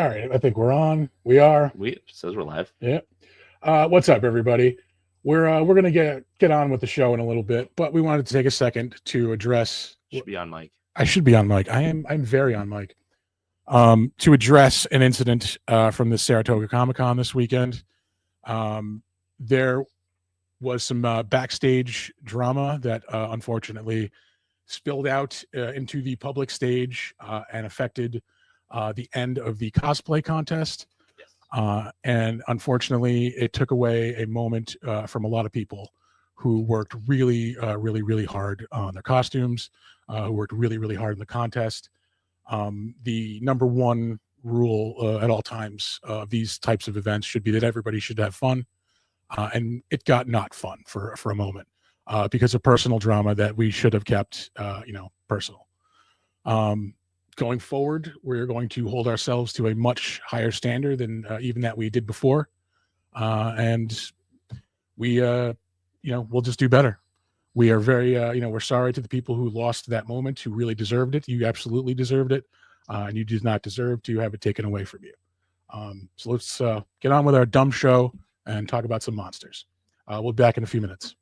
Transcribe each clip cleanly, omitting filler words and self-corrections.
All right, I think we're on. We are. We says we're live. Yeah. What's up, everybody? We're gonna get on with the show in a little bit, but we wanted to take a second to address. Should be on mic. I should be on mic. I'm very on mic. To address an incident from the Saratoga Comic Con this weekend. There was some backstage drama that unfortunately spilled out into the public stage and affected the end of the cosplay contest. Yes. And unfortunately, it took away a moment from a lot of people who worked really hard on their costumes, who worked really hard in the contest. The number one rule at all times of these types of events should be that everybody should have fun. And it got not fun for a moment because of personal drama that we should have kept, personal. Going forward, we're going to hold ourselves to a much higher standard than even that we did before, and we'll just do better. We are very, we're sorry to the people who lost that moment, who really deserved it. You absolutely deserved it, and you did not deserve to have it taken away from you. So let's get on with our dumb show and talk about some monsters. We'll be back in a few minutes.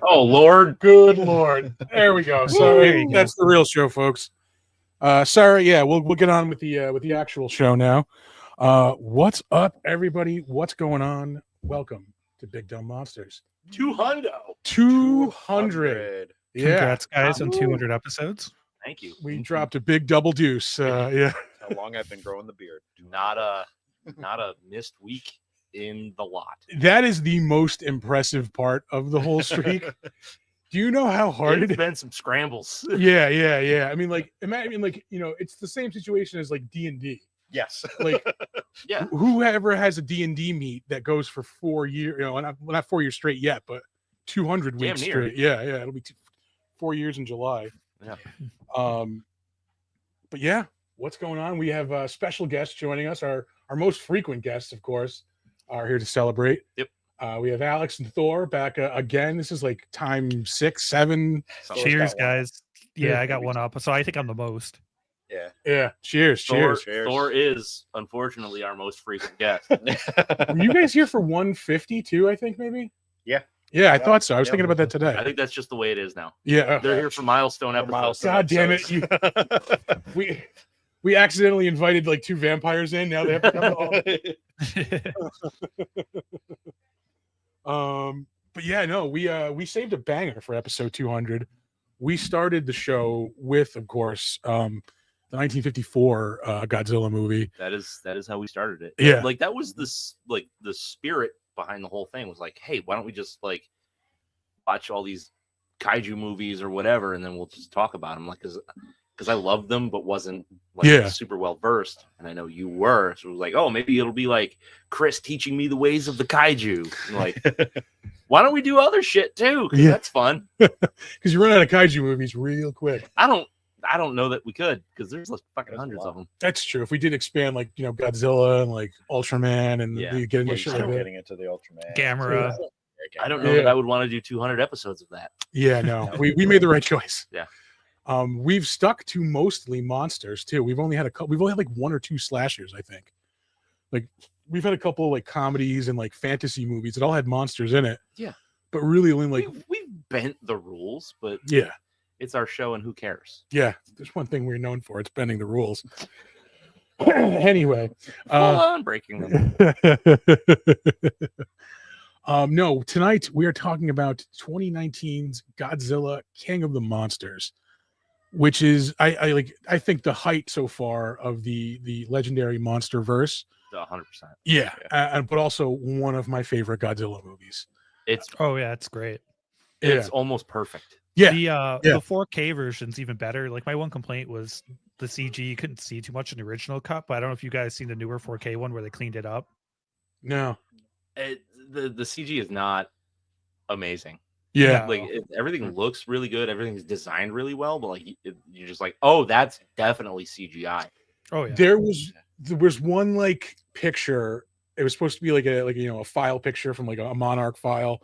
Oh Lord, Good Lord. There we go. Sorry, that's the real show, folks. Sorry, yeah, we'll get on with the actual show now. What's up, everybody? What's going on? Welcome to Big Dumb Monsters. 200. 200. Yeah. Congrats, guys, on 200 episodes. Thank you. We dropped a big double deuce. Yeah. How long I've been growing the beard. Not a missed week in the lot. That is the most impressive part of the whole streak. Do you know how hard There's it is? been some scrambles. Yeah. I mean, like, imagine, like, it's the same situation as like D&D. Yes. Like, Yeah. whoever has a D&D meet that goes for 4 years, not 4 years straight yet, but 200 Damn weeks near. straight. Yeah, it'll be 4 years in July. Yeah. But yeah, what's going on? We have special guests joining us. Our most frequent guests, of course, are here to celebrate. Yep. We have Alex and Thor back again. This is like time 6, 7. Cheers, guys. Yeah, Yeah. I got one up. So I think I'm the most. Yeah. Yeah. Cheers. Cheers. Thor is unfortunately our most frequent guest. Were you guys here for 152, I think, maybe? Yeah. Yeah, I thought so. I was thinking about that today. I think that's just the way it is now. Yeah. They're here for milestone episodes. God damn it. We accidentally invited like 2 vampires in. Now they have to come. But yeah, no, we saved a banger for episode 200. We started the show with, of course, the 1954 Godzilla movie. That is how we started it. Yeah. Like that was the spirit behind the whole thing was like, hey, why don't we just like watch all these kaiju movies or whatever, and then we'll just talk about them, like because I loved them but wasn't like super well versed, and I know you were, so it was like, oh, maybe it'll be like Chris teaching me the ways of the kaiju. And like, why don't we do other shit too? 'Cause that's fun. Because you run out of kaiju movies real quick. I don't know that we could, because there's like fucking hundreds of them. That's true. If we did expand like Godzilla and like Ultraman and we get into shit like that. Getting into the Ultraman. Gamera. I don't know that I would want to do 200 episodes of that. Yeah, no, we made the right choice. Yeah. We've stuck to mostly monsters too. We've only had like 1 or 2 slashers, I think. Like we've had a couple of like comedies and like fantasy movies that all had monsters in it. Yeah. But really only like we've bent the rules, but yeah, it's our show and who cares? Yeah. There's one thing we're known for, it's bending the rules. Anyway. Full on breaking them. No, tonight we are talking about 2019's Godzilla King of the Monsters, which is I think the height so far of the legendary monster verse. 100%. Yeah, but also one of my favorite Godzilla movies. It's it's great. It's almost perfect. Yeah. The 4K version's even better. Like my one complaint was the CG, you couldn't see too much in the original cut, but I don't know if you guys seen the newer 4K one where they cleaned it up. No. The CG is not amazing. Yeah. Like everything looks really good, everything's designed really well, but like you're just like, oh, that's definitely CGI. Oh yeah. There was one like picture. It was supposed to be like a file picture from like a Monarch file,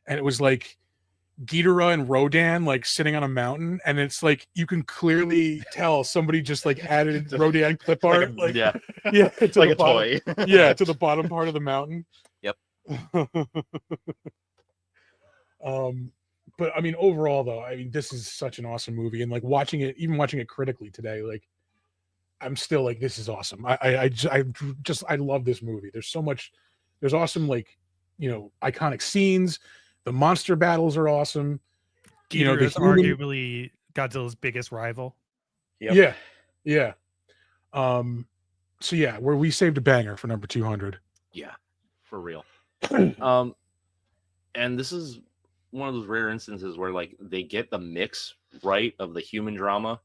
and it was like Ghidorah and Rodan like sitting on a mountain, and it's like you can clearly tell somebody just like added Rodan clip art, to like a toy. Yeah, to the bottom part of the mountain. Yep. But I mean, overall though, I mean, this is such an awesome movie, and like watching it critically today, like I'm still like, this is awesome. I love this movie. There's awesome like iconic scenes. The monster battles are awesome. Ghidorah is arguably Godzilla's biggest rival. Yep. Yeah. So yeah, where we saved a banger for number 200. Yeah, for real. And this is one of those rare instances where like they get the mix right of the human drama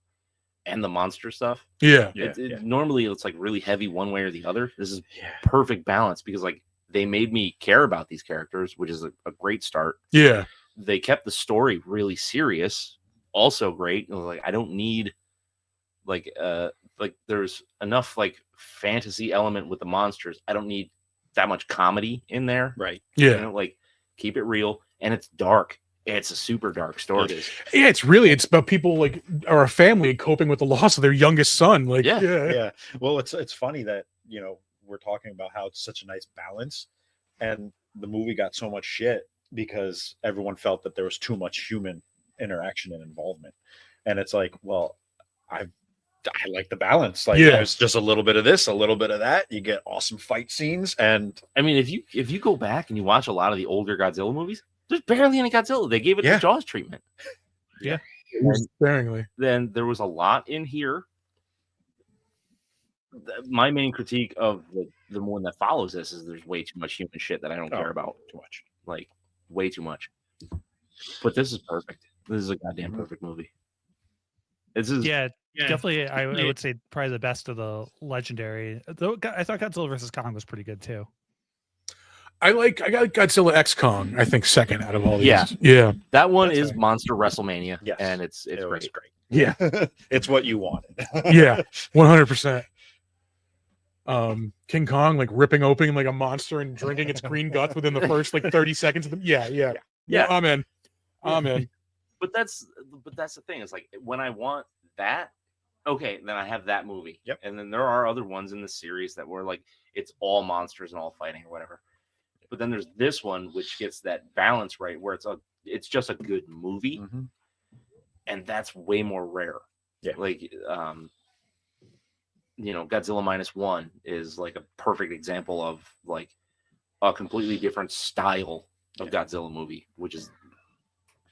and the monster stuff. Yeah. Normally it's like really heavy one way or the other. This is Yeah. perfect balance because like they made me care about these characters, which is a great start. Yeah. They kept the story really serious, also great. Like I don't need like there's enough like fantasy element with the monsters. I don't need that much comedy in there. Right. Yeah. You know, like keep it real, and it's dark. It's a super dark story. It is. Yeah, it's about people like or a family coping with the loss of their youngest son. Like, Yeah. Yeah. Well, it's funny that, you know, we're talking about how it's such a nice balance, and the movie got so much shit because everyone felt that there was too much human interaction and involvement. And it's like, well, I like the balance. Like Yeah. there's just a little bit of this, a little bit of that. You get awesome fight scenes, and I mean, if you go back and you watch a lot of the older Godzilla movies, there's barely any Godzilla. They gave it Yeah. the Jaws treatment. Sparingly. Then there was a lot in here. My main critique of the one that follows this is there's way too much human shit that I don't care about. too much. Like way too much. But this is perfect. This is a goddamn perfect movie. This is Yeah, definitely. I would say probably the best of the legendary. Though I thought Godzilla versus Kong was pretty good too. I got Godzilla X Kong, I think, second out of all these. Yeah. Yeah. that one That's is right. Monster WrestleMania. Yes. And it's It was great. great. Yeah. It's what you wanted. Yeah. 100%. King Kong like ripping open like a monster and drinking its green guts within the first like 30 seconds of the yeah, I'm in. But that's the thing. It's like when I want that, okay, then I have that movie. Yep. And then there are other ones in the series that were like it's all monsters and all fighting or whatever. But then there's this one which gets that balance right where it's just a good movie, Mhm. and that's way more rare. Yeah. Like you know, Godzilla -1 is like a perfect example of like a completely different style of Godzilla movie, which is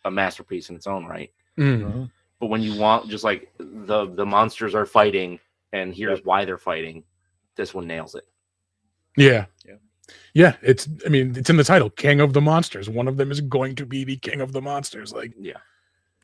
a masterpiece in its own right. Mm. But when you want just like the monsters are fighting and here's why they're fighting, this one nails it. Yeah. Yeah. Yeah. It's in the title, King of the Monsters. One of them is going to be the King of the Monsters. Like, Yeah.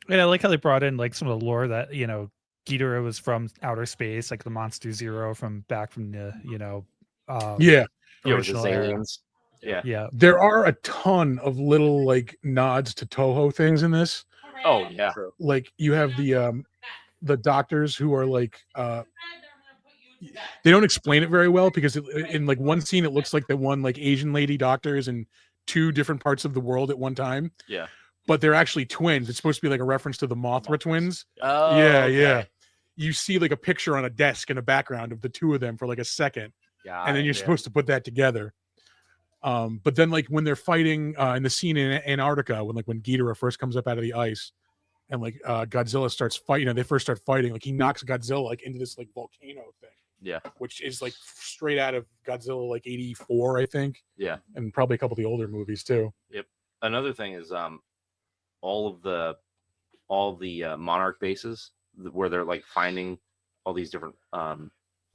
And I like how they brought in like some of the lore that, you know, Ghidorah was from outer space, like the Monster Zero from back from the, you know, yeah. Yeah, with the original era. aliens. Yeah. Yeah. There are a ton of little like nods to Toho things in this. Oh yeah. True. Like you have the doctors who are like they don't explain it very well because in like one scene it looks like the one like Asian lady doctor is in two different parts of the world at one time. Yeah. But they're actually twins. It's supposed to be like a reference to the Mothra twins. Oh Yeah, okay. yeah. You see like a picture on a desk in a background of the two of them for like a second, Got and then it, you're yeah. supposed to put that together. But then like when they're fighting in the scene in Antarctica, when Ghidorah first comes up out of the ice, and like Godzilla starts fighting, and they first start fighting, like he knocks Godzilla like into this like volcano thing. Yeah. Which is like straight out of Godzilla like 84, I think. Yeah. And probably a couple of the older movies too. Another thing is all the Monarch bases where they're like finding all these different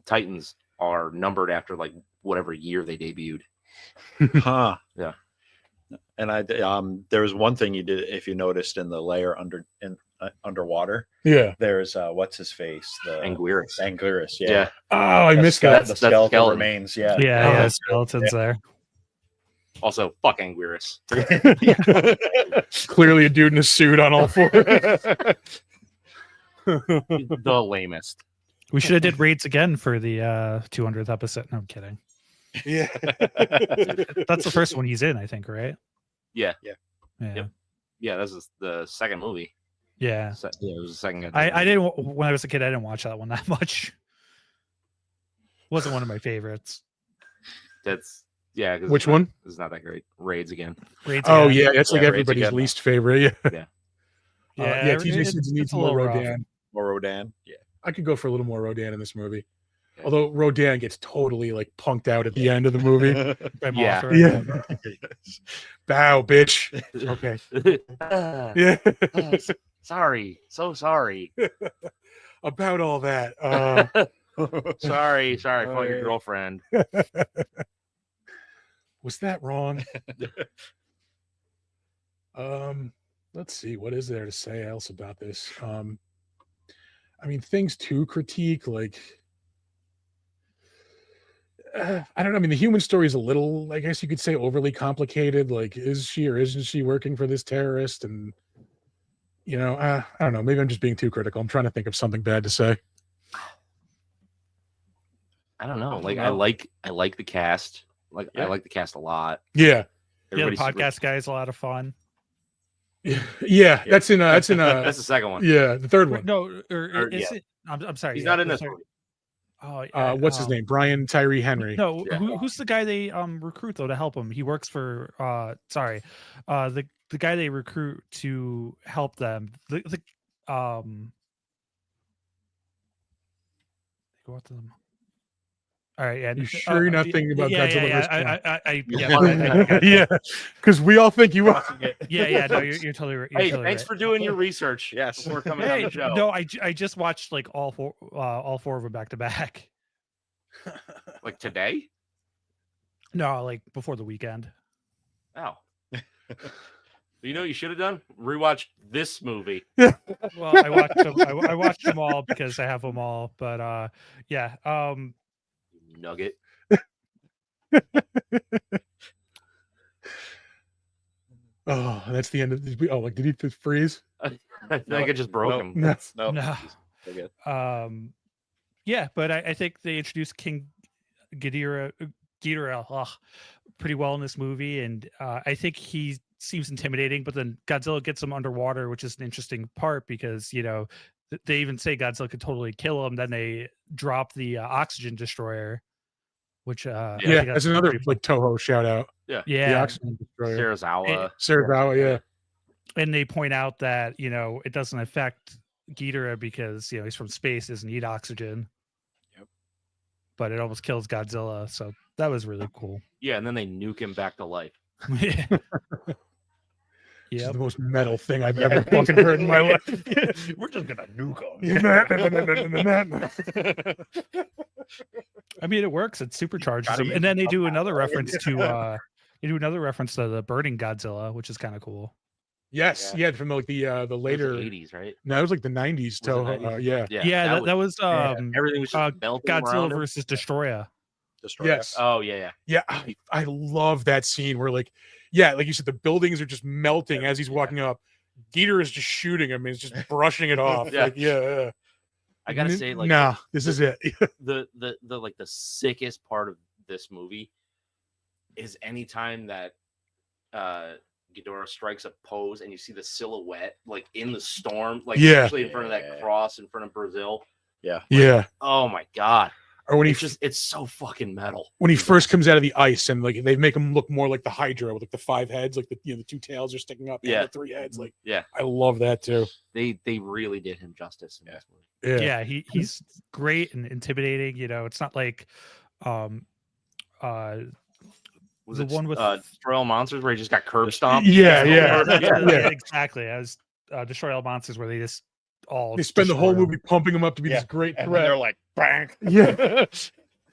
Titans are numbered after like whatever year they debuted. Huh. Yeah. And I there was one thing you did, if you noticed, in the layer underwater. Yeah. There's what's his face, the Anguirus. Anguirus. Yeah. Yeah. Oh, I missed that. The That's skeletal skeleton. remains. Yeah. Yeah, Oh, yeah, that's skeletons there. Also, fuck Anguirus. Clearly a dude in a suit on all fours. The lamest. We should have did raids again for the 200th episode. No, I'm kidding. Yeah. That's the first one he's in, I think, right? Yeah. Yeah. Yep. Yeah, this is the second movie. Yeah. Yeah, it was the second. I didn't when I was a kid. I didn't watch that one that much. Wasn't one of my favorites. That's yeah. 'cause Which it's not- one? It's not that great. Raids again. Raids Oh again. yeah, that's like Yeah, Raids everybody's again. least favorite. Yeah. Yeah. Yeah, TJ Sids needs it's a more little rough. Rodan. Or Rodan. Yeah. I could go for a little more Rodan in this movie. Okay. Although Rodan gets totally like punked out at the end of the movie. By Yeah. Mothra. Yeah. Bow, bitch. Okay. Yeah. Sorry. So sorry. About all that. Sorry. I fought your girlfriend. Was that wrong? Let's see, what is there to say else about this? I mean, things to critique, like I don't know. I mean, the human story is a little, I guess you could say, overly complicated. Like, is she or isn't she working for this terrorist? And I don't know. Maybe I'm just being too critical. I'm trying to think of something bad to say. I don't know. I don't Like know. I like the cast. Like I Yeah. like the cast a lot. Yeah, Yeah, the Everybody's super- podcast guy is a lot of fun. yeah. That's in. That's in. That's the second one. Yeah, the third one. No, or is yeah. it? I'm sorry. He's yeah, not in I'm this sorry. movie. Oh, What's his name? Brian Tyree Henry. No, Yeah. who's the guy they recruit though to help him? He works for the guy they recruit to help them. The go out to them. All right, yeah. You sure you're not thinking about Godzilla vs. Kong? Yeah, Yeah, because we all think you are. yeah. No, you're totally right. You're Hey, totally thanks right. for doing your research. Yes. Before coming on Hey, the show. no, I just watched like all four of them back to back. Like today? No, like before the weekend. Oh. You know what you should have done? Rewatch this movie. Well, I watched them. I watched them all because I have them all. But yeah. Nugget. Oh, that's the end of this. Oh, like did he just freeze? I think I just broke him. No. No. No. He's good. Yeah, but I think they introduced King Ghidorah pretty well in this movie, and I think he seems intimidating. But then Godzilla gets him underwater, which is an interesting part because they even say Godzilla could totally kill him. Then they drop the oxygen destroyer, which I Yeah, think that's another pretty like Toho shout out. The yeah. oxygen destroyer. Sarazawa. Sarazawa, yeah. And they point out that it doesn't affect Ghidorah because he's from space, doesn't need oxygen. Yep. But it almost kills Godzilla, so that was really cool. Yeah, and then they nuke him back to life. Which is Yeah. the most metal thing I've ever fucking heard in my life. We're just gonna nuke him. I mean, it works. It supercharges Gotta him, use and then they some do power. another reference to the burning Godzilla, which is kind of cool. Yes, yeah, from like the It was later. the 80s, right? No, it was like the 90s. Was it Toho, 90s? yeah. Yeah, that was everything was just melting Godzilla around him. versus Destroyer. Destroyer. Yes. Oh yeah. Yeah, I love that scene where like you said, the buildings are just melting as he's walking up. Dieter is just shooting him and he's just brushing it off. Yeah. Like, yeah. I gotta say, like, nah, this is it. the like the sickest part of this movie is anytime that Ghidorah strikes a pose and you see the silhouette like in the storm, like Yeah. especially in front of that cross in front of Brazil. Yeah. Oh my god. Or when It's so fucking metal. when he first comes out of the ice and like they make him look more like the Hydra with like the 5 heads, like the two tails are sticking up, and Yeah. the 3 heads. Like, Yeah. I love that too. They really did him justice in this movie. Yeah. Yeah, he's great and intimidating. It's not like Was The it one with- Destroy All Monsters where he just got curb stomped? Yeah. yeah, exactly. I was Destroy All Monsters where they just all They spend the whole destroy 'em. movie pumping him up to be this great And then they're threat. like, bang. Yeah. It's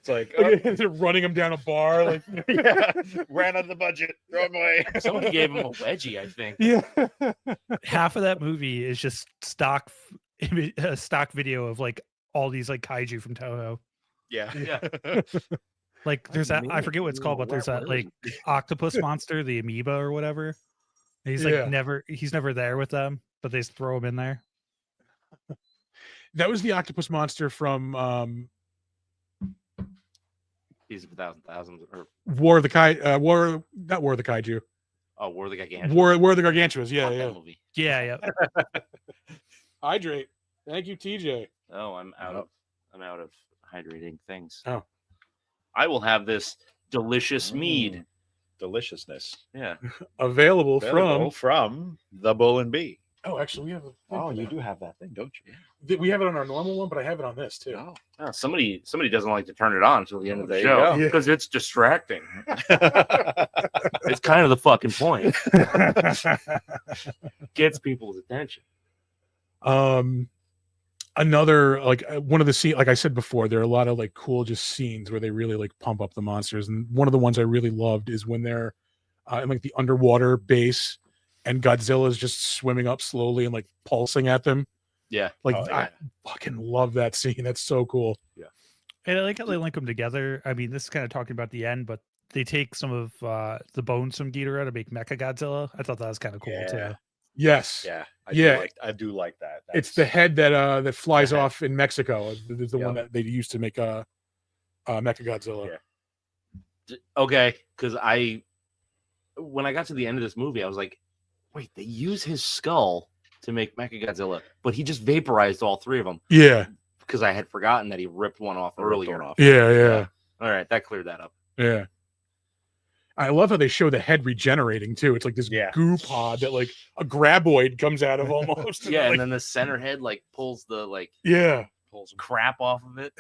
like, They're running him down a bar. Like, yeah, ran out of the budget. Throw him away. Somebody gave him a wedgie, I think. yeah. Half of that movie is just stock video of like all these like kaiju from Toho. Yeah. Yeah. Like there's that, I forget what it's called, but there's that like octopus monster, the amoeba or whatever. And he's like Yeah. he's never there with them, but they just throw him in there. That was the octopus monster from He's a thousands or War of the Kaiju. Not War of the Kaiju. War of the Gigantic. War of the Gargantuas. Yeah, Fuck yeah. that movie. Yeah. Hydrate. Thank you, TJ. Oh, I'm out of hydrating things. Oh. I will have this delicious mead. Deliciousness. Yeah. Available Available from the Bull and Bee. Oh, actually, we have. Oh, you do have that thing, don't you? We have it on our normal one, but I have it on this too. Oh. Oh, somebody doesn't like to turn it on until the end of the There you show go. because it's distracting. It's kind of the fucking point. Gets people's attention. Another like one of the scene, like I said before, there are a lot of like cool just scenes where they really like pump up the monsters, and one of the ones I really loved is when they're in like the underwater base, and Godzilla's just swimming up slowly and like pulsing at them. Yeah. Like Oh, I yeah. fucking love that scene. That's so cool. And I like how they link them together. I mean, this is kind of talking about the end, but they take some of the bones from Ghidorah to make Mecha Godzilla. I thought that was kind of cool Yeah. too. Yes. Yeah, Yeah. I do like that. It's the head that flies The head. off in Mexico. Is the one Yep. that they used to make Mecha Godzilla. Yeah. Okay, because when I got to the end of this movie, I was like, wait, they use his skull to make Mechagodzilla, but he just vaporized all three of them Yeah. because I had forgotten that he ripped one off earlier. Yeah. All right, that cleared that up. Yeah. I love how they show the head regenerating too. It's like this Yeah. goo pod that like a graboid comes out of almost. Yeah, like, and then the center head like pulls the yeah. Pulls him. crap off of it.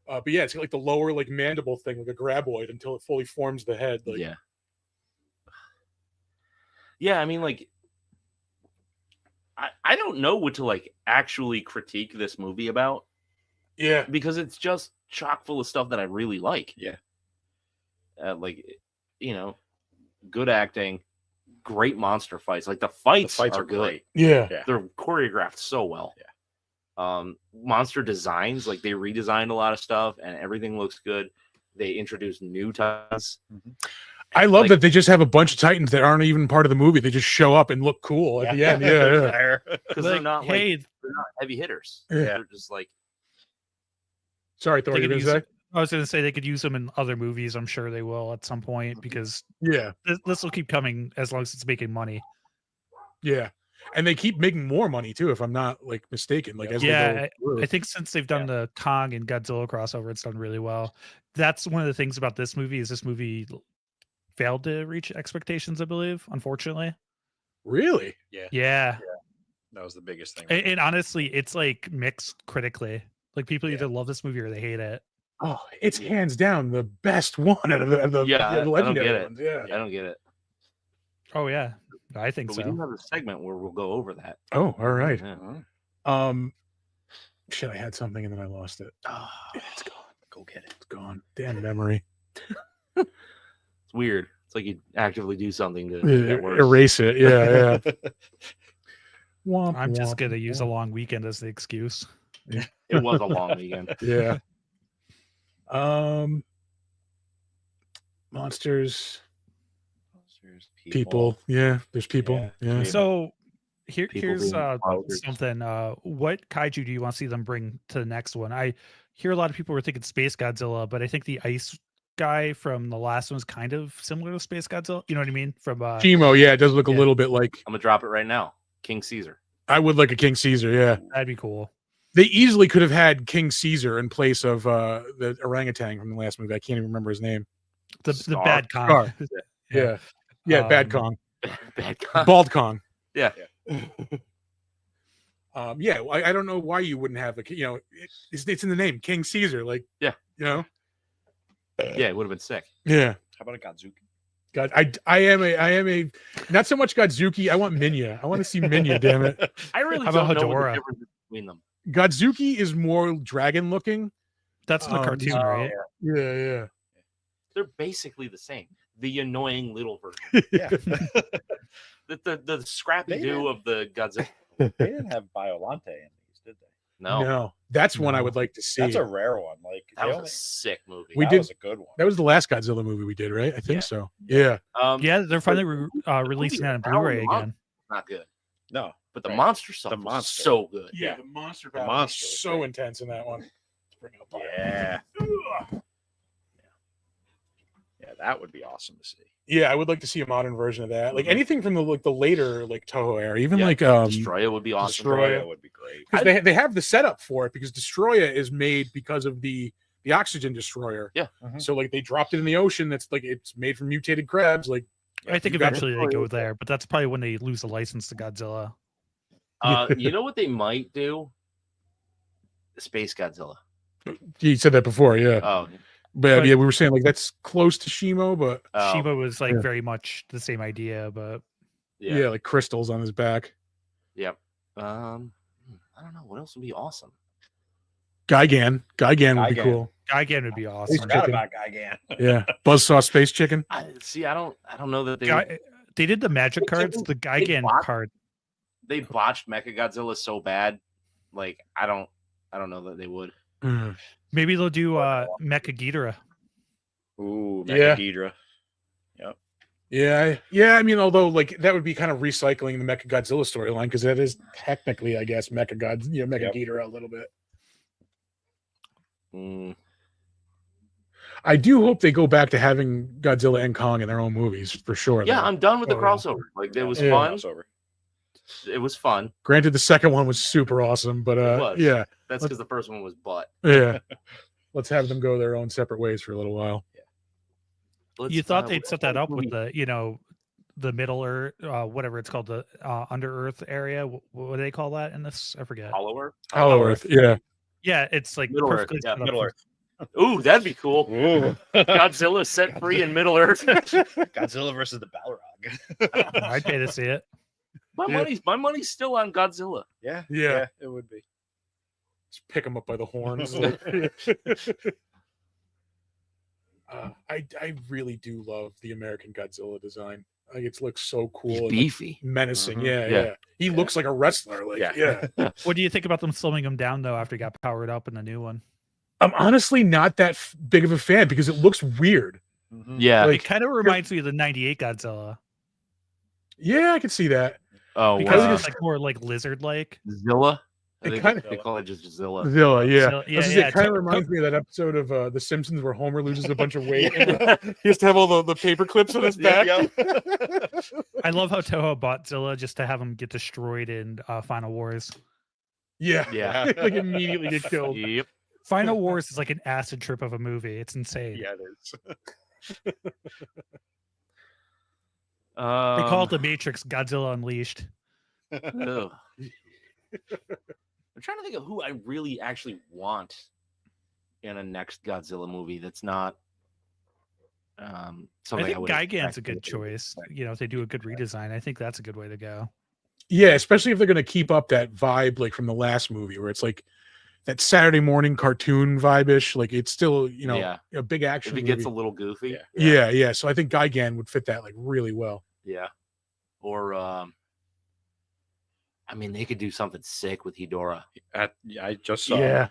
But yeah, it's got like the lower like mandible thing, like a graboid, until it fully forms the head. Like, Yeah. Yeah, I mean, like, I don't know what to like actually critique this movie about yeah, because it's just chock full of stuff that I really like. Yeah. Like, you know, good acting, great monster fights. Like the fights are good. great. yeah, Yeah. They're choreographed so well. Yeah. Monster designs, like they redesigned a lot of stuff and everything looks good. They introduced new titans. I love Like- that they just have a bunch of Titans that aren't even part of the movie. They just show up and look cool at the end. Yeah. Because they're not like hey, they're not heavy hitters. Yeah. They're just like Sorry, Thor, they you could gonna use say? I was going to say they could use them in other movies. I'm sure they will at some point because Yeah, this will keep coming as long as it's making money. yeah. And they keep making more money too, if I'm not like mistaken. Like as they Yeah, go through. I think since they've done the Kong and Godzilla crossover, it's done really well. That's one of the things about this movie is this movie failed to reach expectations, I believe, unfortunately. Really? Yeah. That was the biggest thing. And honestly, it's like mixed critically. Like people either love this movie or they hate it. Oh, it's hands down the best one out of the Yeah, I don't legendary get it. ones. Yeah. I don't get it. Oh yeah, I think But so. we do have a segment where we'll go over that. Oh, all right. Yeah. Shit, I had something and then I lost it. Ah, Yeah, it's gone. Go get it. It's gone. Damn memory. it's weird. It's like you actively do something to make it worse. Erase it. Yeah, yeah. Womp, I'm just womp, gonna use a womp. long weekend as the excuse. It was a long weekend. Yeah. Monsters, people. Yeah, there's people. Yeah. Yeah. So People here's being monsters. something. What kaiju do you want to see them bring to the next one? I hear a lot of people were thinking Space Godzilla, but I think the ice guy from the last one is kind of similar to Space Godzilla. You know what I mean? From Chemo, yeah, it does look a Yeah. little bit like I'm gonna drop it right now. King Caesar. I would like a King Caesar, yeah. that'd be cool. They easily could have had King Caesar in place of the orangutan from the last movie. I can't even remember his name. The Scar. bad Kong. Scar. Yeah. Yeah, Bad Um, Kong. Bad guy. Bald Kong. Yeah. Yeah, I don't know why you wouldn't have it's in the name, King Caesar. Like, Yeah. you know, Yeah, it would have been sick. yeah. How about a Godzuki? God, I am a not so much Godzuki. I want Minya. I want to see Minya. Damn it, I really How don't about know what the Hedorah? difference is between them. Godzuki is more dragon looking. That's the cartoon, oh, right? Yeah, yeah. They're basically the same. The annoying little version. Yeah. The scrappy They do did. of the Godzilla. They didn't have Biolante in these, did they? No, No, that's one I No. would like to see. That's a rare one. Like that they was only, a sick movie. We that did- was a good one. That was the last Godzilla movie we did, right? I think Yeah. so. Yeah. Yeah, they're finally releasing that on How Blu-ray long? again. Not good, No, but the Right. monster stuff The was monster. so good. Yeah, the monster The battle monster was was so great. intense in that one. Let's bring it up. yeah, yeah, that would be awesome to see. Yeah, I would like to see a modern version of that. Like Mhm. anything from the later Toho era, even Yeah, like Destroya would be awesome. Destroya. Destroya would be great. because they have the setup for it because Destroya is made because of the oxygen destroyer. Yeah. Mhm. So like they dropped it in the ocean. That's like it's made from mutated crabs. Like I think you got eventually they Destroyer. go there, but that's probably when they lose the license to Godzilla. You know what they might do? Space Godzilla. you said that before, yeah. Oh, But but- yeah, we were saying like that's close to Shimo, but oh, Shiva was like Yeah. very much the same idea, but yeah. like crystals on his back. Yep. I don't know what else would be awesome. Gigan would be Gigan. cool. Gigan would be awesome. Space Forgot chicken. about Gigan. Yeah, Buzzsaw space chicken. I don't know that they. Guy, They did the magic They- cards, the they Gigan bought- card. They botched Mechagodzilla so bad. Like I don't know that they would. Mm. Maybe they'll do Mecha Ghidorah. Ooh, Yeah. Mecha Ghidorah. Yeah. I mean, although like that would be kind of recycling the Mecha Godzilla storyline because that is technically, I guess, Mecha Yep. Ghidorah a little bit. Mm, I do hope they go back to having Godzilla and Kong in their own movies for sure. yeah, though. I'm done with the Oh, yeah. crossover. Like it was Yeah. fun. Crossover. It was fun. Granted, the second one was super awesome, but It was. yeah, That's because the first one was butt. yeah. Let's have them go their own separate ways for a little while. You thought they'd what- set that what up with movie- the Middle Earth, whatever it's called, the Under Earth area. What do they call that in this? I forget. Hollow Earth? Hollow Earth, yeah. Yeah, it's like Middle Earth, perfectly yeah, set up Middle for- Earth. Ooh, that'd be cool. Ooh. Godzilla set free in Middle Earth. Godzilla versus the Balrog. I'd pay to see it. My money's still on Godzilla. Yeah, Yeah. it would be. Just pick them up by the horns. I really do love the American Godzilla design. Like it looks so cool and like, beefy. menacing. Mhm. Yeah, Yeah. yeah. He looks like a wrestler. Like, Yeah. yeah. What do you think about them slowing him down though after he got powered up in the new one? I'm honestly not that big of a fan because it looks weird. Mhm. Yeah. Like, It kind of reminds me of the '98 Godzilla yeah, I can see that. Oh, because wow. it's like more like lizard-like. Zilla. I It think kinda- they call it just Zilla. Zilla, yeah. So, It yeah, kind of to- reminds me of that episode of The Simpsons where Homer loses a bunch of weight. He has to have all the paper clips on his back. I love how Toho bought Zilla just to have him get destroyed in Final Wars. Yeah. Yeah. Like immediately get killed. Yep. Final Wars is like an acid trip of a movie. It's insane. Yeah, it is. They call Um, it the Matrix Godzilla Unleashed. ugh. I'm trying to think of who I really actually want in a next Godzilla movie that's not I something think would Gigan's a expect good it to be. choice. You know, if they do a good redesign, I think that's a good way to go. Yeah, especially if they're going to keep up that vibe like from the last movie where it's like that Saturday morning cartoon vibe-ish. Like it's still, Yeah. a big action If it movie. gets a little goofy. Yeah. Yeah. So I think Gigan would fit that like really well. Yeah. Or I mean they could do something sick with Hedorah. I just saw. Yeah.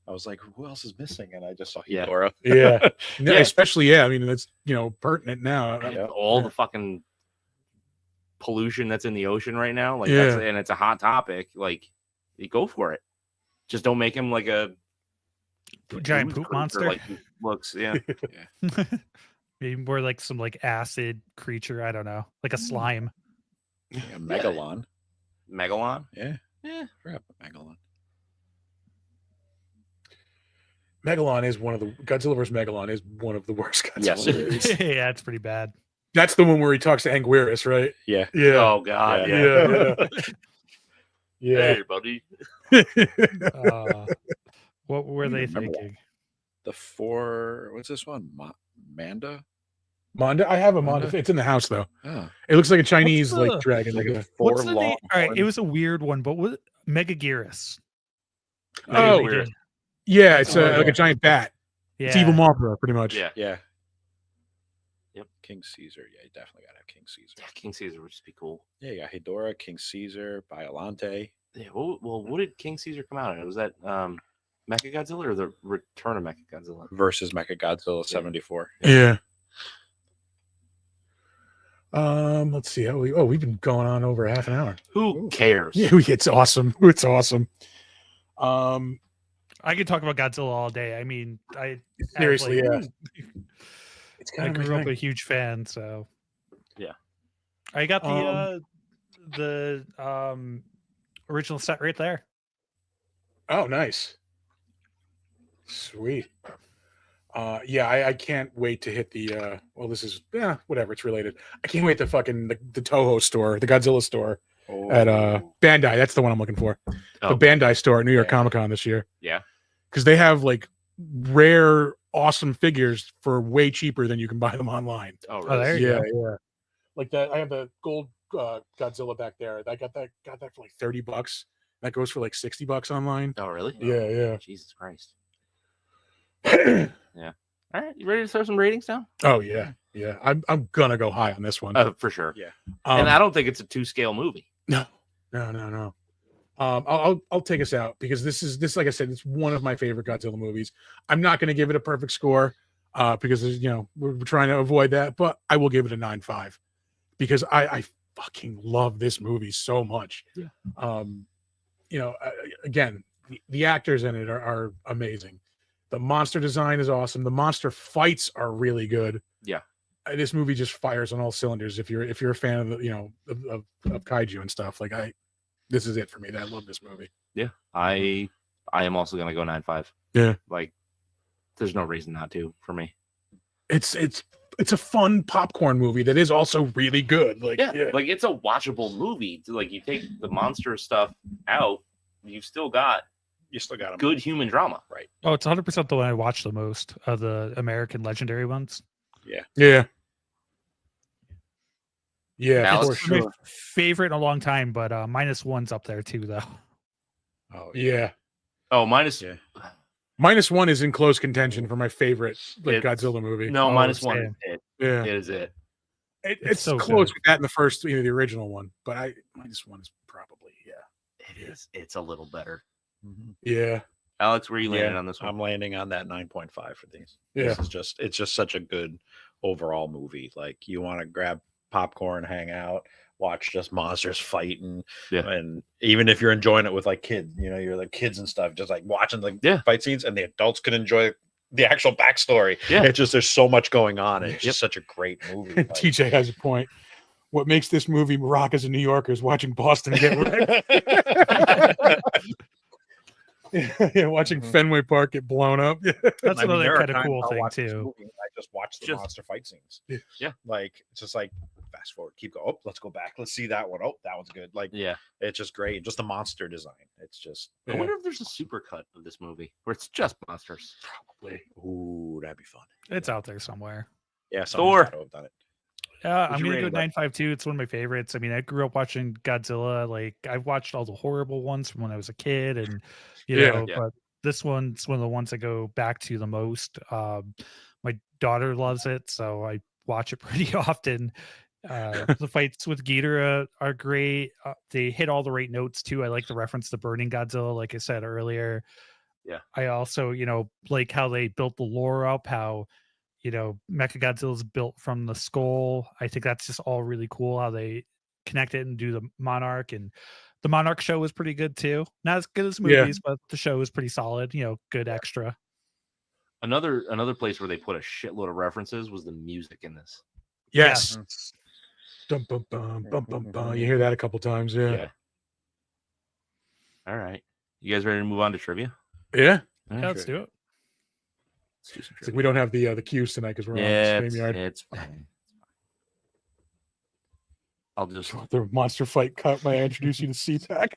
I was like, who else is missing? And I just saw Yeah. Hedorah. Yeah. No, Yeah. Especially, I mean, that's, pertinent now. Yeah. All the fucking pollution that's in the ocean right now. Like Yeah. that's and it's a hot topic. Like you go for it. Just don't make him like a Giant booze poop cruiser monster. like he looks. Yeah. Maybe more like some like acid creature. I don't know, like a slime. Yeah, Megalon. Megalon. Yeah. Yeah. Forgot about Megalon. Megalon is one of the Godzilla vs. Megalon is one of the worst Godzilla Yes, it movies. is. Yeah, it's pretty bad. That's the one where he talks to Anguirus, right? Yeah. Yeah. Oh God. Yeah. Yeah. Yeah. Hey, buddy. What were they remember that. thinking? What's this one? Manda? Manda, I have a Manda. Manda? It's in the house though. Oh. It looks like a Chinese the- like dragon. Like Like a a- four What's the long name? All right, it horn. was a weird one, but what Megaguirus? Oh, They weird. did- yeah, it's Oh, like yeah. a giant bat. yeah. It's evil Mothra, pretty much. Yeah. Yeah. Yep. King Caesar. Yeah, you definitely gotta have King Caesar. Yeah, King Caesar would just be cool. Yeah, you got Hedorah, King Caesar, Biolante. Yeah. Well, what did King Caesar come out in? Was that Mechagodzilla or the Return of Mechagodzilla? versus Mechagodzilla 74. Yeah. Let's see. We've been going on over half an hour. Who cares? Yeah, it's awesome. It's awesome. I could talk about Godzilla all day. I mean, Seriously, yeah. It's I kind of grew up a huge fan, so Yeah. I got the original set right there. Oh, nice. Sweet. I can't wait to hit the this is whatever, it's related. I can't wait to fucking the Toho store, the Godzilla store at Bandai. That's the one I'm looking for. Oh. The Bandai store at New York Yeah. Comic-Con this year. Yeah. Because they have like rare, awesome figures for way cheaper than you can buy them online. Oh, Oh, there really? you Yeah. Like that, I have the gold Godzilla back there. I got that for like $30. That goes for like $60 online. Oh, really? Yeah, Jesus Christ. yeah. All right, you ready to throw some ratings down? Oh yeah. Yeah, I'm gonna go high on this one. For sure. Yeah. And I don't think it's a 2-scale movie. No. I'll take us out because this like I said, it's one of my favorite Godzilla movies. I'm not going to give it a perfect score because we're trying to avoid that, but I will give it a 9.5 because I fucking love this movie so much. Yeah. Again, the actors in it are amazing. The monster design is awesome. The monster fights are really good. Yeah. This movie just fires on all cylinders. If you're a fan of the of kaiju and stuff, like this is it for me. I love this movie. Yeah. I am also gonna go 9.5. Yeah. Like there's no reason not to for me. It's a fun popcorn movie that is also really good. Like like it's a watchable movie. Like you take the monster stuff out, you still got them. good human drama. Right. Oh, it's 100% the one I watch the most of the American legendary ones. Yeah. Alex? For It's my sure. favorite in a long time, but -1's up there too, though. Oh Yeah. Oh, minus Yeah. -1 is in close contention for my favorite It's- Godzilla movie. no, Oh, -1 same. is it. Yeah. It is it. It's so close good. with that in the first, the original one, but -1 is probably It is. It's a little better. yeah. Alex, where are you landing on this one? I'm landing on that 9.5 for these. Yeah. It's just such a good overall movie. Like you want to grab popcorn, hang out, watch just monsters fighting. Yeah. And even if you're enjoying it with like kids, you're like kids and stuff, just like watching the fight scenes, and the adults can enjoy the actual backstory. Yeah. It's just there's so much going on. And it's just such a great movie. Like, TJ has a point. What makes this movie rock as a New Yorker is watching Boston get wrecked. Yeah, watching Fenway Park get blown up. That's I mean, another there are kind of times cool I'll thing watch this too. movie and I just watch the monster fight scenes. Yeah. Like it's just like fast forward, keep going. Oh, let's go back. Let's see that one. Oh, that one's good. Like Yeah. it's just great. Just the monster design. It's just I wonder if there's a super cut of this movie where it's just monsters. Probably. ooh, that'd be fun. It's out there somewhere. Yeah, Thor. someone's gotta have done it. I'm you gonna rate go it, bud? 9.5 It's one of my favorites. I mean, I grew up watching Godzilla. Like I've watched all the horrible ones from when I was a kid, and Yeah. but this one's one of the ones I go back to the most. My daughter loves it, so I watch it pretty often. The fights with Ghidorah are great. They hit all the right notes too. I like the reference to Burning Godzilla, like I said earlier. Yeah. I also, like how they built the lore up, how Mechagodzilla is built from the skull. I think that's just all really cool how they connect it and do the Monarch, and the Monarch show was pretty good too. Not as good as movies, but the show is pretty solid. Good extra. Another place where they put a shitload of references was the music in this. Yes. Dum, bum, bum, bum, bum, bum. You hear that a couple times. Yeah. All right. You guys ready to move on to trivia? Yeah. All right. Yeah, let's do it. Let's do some It's like trivia. we don't have the cues tonight because we're Yeah, on it's, StreamYard. it's fine. I'll just The monster fight cut when I introduce you to CPAC.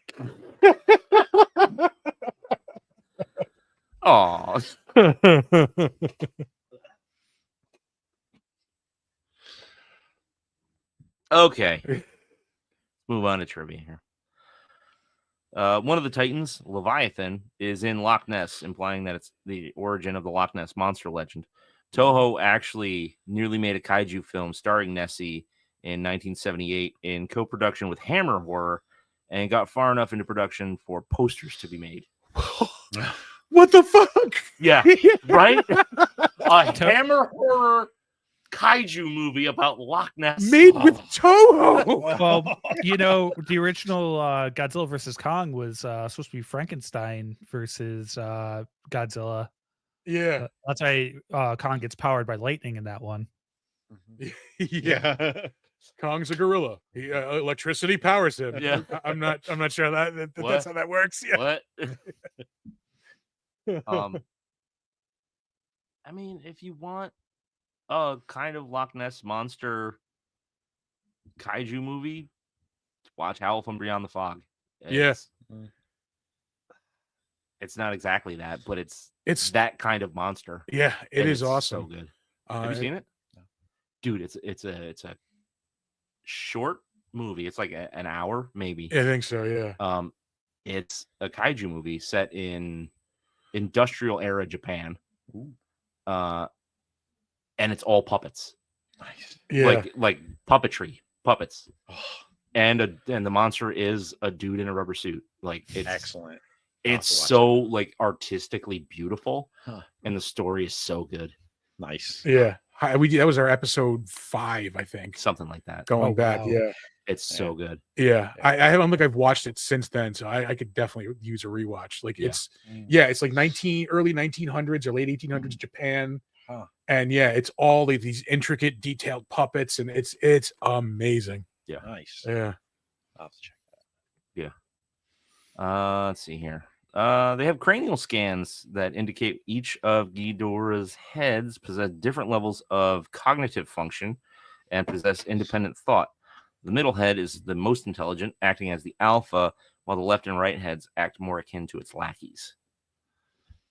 oh okay. Move on to trivia here. One of the Titans, Leviathan, is in Loch Ness, implying that it's the origin of the Loch Ness monster legend. Toho actually nearly made a kaiju film starring Nessie in 1978 in co-production with Hammer Horror, and got far enough into production for posters to be made. What the fuck? Yeah, right? A Hammer Horror kaiju movie about Loch Ness. Made with Toho. Well, the original Godzilla versus Kong was supposed to be Frankenstein versus Godzilla. Yeah. That's why Kong gets powered by lightning in that one. Yeah. Kong's a gorilla. Electricity powers him. Yeah. I'm not sure that's how that works. Yeah. What? I mean, if you want a kind of Loch Ness monster kaiju movie, watch Howl from Beyond the Fog. Yes. It's not exactly that, but it's that kind of monster. Yeah, it is it's awesome. So good. Have you seen it? No. Dude, it's a short movie. It's like an hour, maybe. I think so, yeah. It's a kaiju movie set in industrial era Japan. And it's all puppets. Nice. Yeah. like puppetry, puppets, Oh, and the monster is a dude in a rubber suit. Like it's excellent. It's to watch so like artistically beautiful, Huh. and the story is so good. Nice. Yeah. That was our episode 5, I think. Something like that. Going Oh, back. wow. Yeah. It's so good. Yeah. Yeah. I don't think I've watched it since then, so I could definitely use a rewatch. Like Yeah. it's like early 1900s or late 1800s Japan. Huh. And yeah, it's all these intricate, detailed puppets, and it's amazing. Nice. Yeah. I'll have to check. Let's see here. They have cranial scans that indicate each of Ghidorah's heads possess different levels of cognitive function and possess independent thought. The middle head is the most intelligent, acting as the alpha, while the left and right heads act more akin to its lackeys.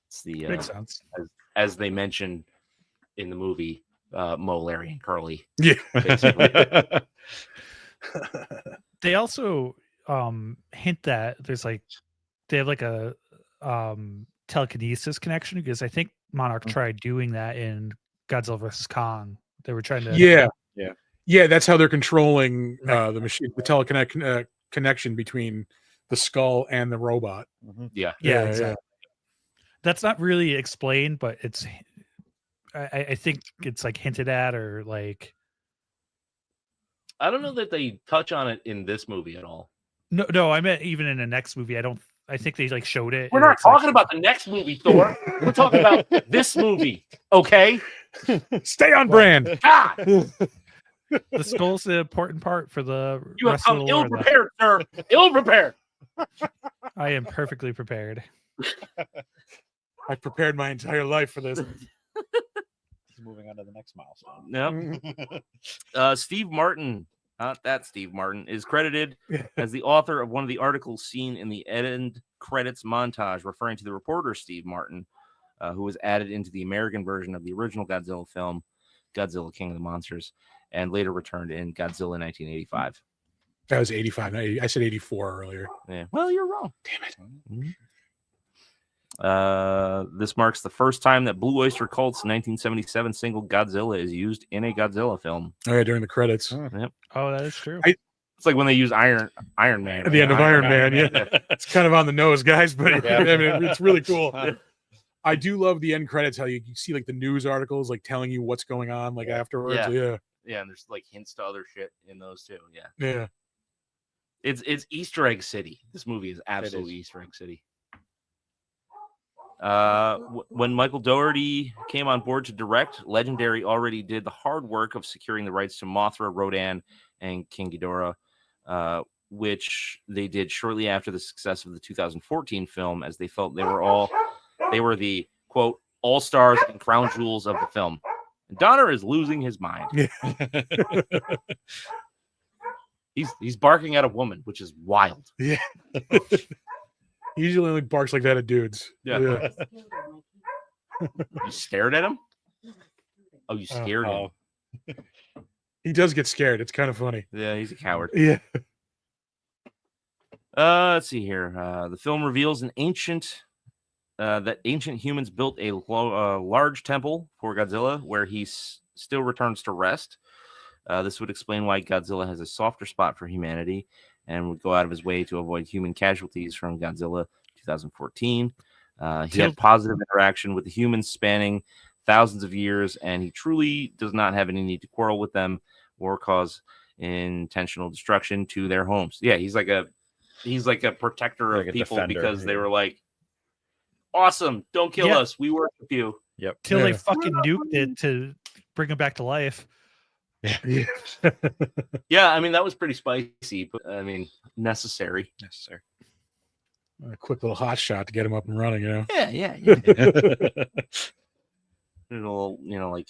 It's the Makes sense. as they mention in the movie, Mo, Larry, and Curly. Yeah. Basically. They also hint that they have like a telekinesis connection, because I think Monarch tried doing that in Godzilla vs. Kong. They were trying to Yeah, that's how they're controlling the machine, the teleconnect connection between the skull and the robot. Mhm. Yeah. Yeah, Yeah, exactly. That's not really explained, but it's I think it's like hinted at, or like I don't know that they touch on it in this movie at all. no, I meant even in the next movie. I think they like showed it. We're and not it's like- talking about the next movie, Thor. We're talking about this movie. Okay. Stay on brand. God, the skull's the important part for the you have rest of come the lore. ill prepared, sir. Ill prepared. I am perfectly prepared. I prepared my entire life for this. Moving on to the next milestone. No. Steve Martin, not that Steve Martin, is credited as the author of one of the articles seen in the end credits montage, referring to the reporter Steve Martin, who was added into the American version of the original Godzilla film, Godzilla King of the Monsters, and later returned in Godzilla 1985. That was 85. Not 80. I said 84 earlier. Yeah. Well, you're wrong. Damn it. This marks the first time that Blue Oyster Cult's 1977 single Godzilla is used in a Godzilla film. Oh yeah, during the credits. Oh, that is true. It's like when they use Iron Man At the end of Iron Man, Man. yeah. It's kind of on the nose, guys, but Yeah. I mean, it's really cool. I do love the end credits, how you see like the news articles like telling you what's going on like afterwards. Yeah. Yeah. And there's like hints to other shit in those too. Yeah. Yeah. It's Easter Egg City. This movie is absolutely Easter Egg City. When Michael Dougherty came on board to direct, Legendary already did the hard work of securing the rights to Mothra, Rodan, and King Ghidorah, which they did shortly after the success of the 2014 film, as they felt they were the quote all-stars and crown jewels of the film. And Donner is losing his mind. Yeah. He's barking at a woman, which is wild. Yeah. He usually only barks like that at dudes. Yeah. You stared at him? Oh, you scared him. He does get scared. It's kind of funny. Yeah, he's a coward. Yeah. Let's see here. The film reveals that ancient humans built a large temple for Godzilla, where he still returns to rest. This would explain why Godzilla has a softer spot for humanity and would go out of his way to avoid human casualties from Godzilla 2014. He had positive interaction with the humans spanning thousands of years, and he truly does not have any need to quarrel with them or cause intentional destruction to their homes. Yeah, he's like a protector Like of a people defender, because they yeah. were like, awesome, don't kill us. We work with you. Yep. Till they Yeah. fucking nuked it to bring him back to life. Yeah. Yeah, I mean, that was pretty spicy, but I mean, necessary. Yes, sir. A quick little hot shot to get him up and running, you know. Yeah. There's a little, like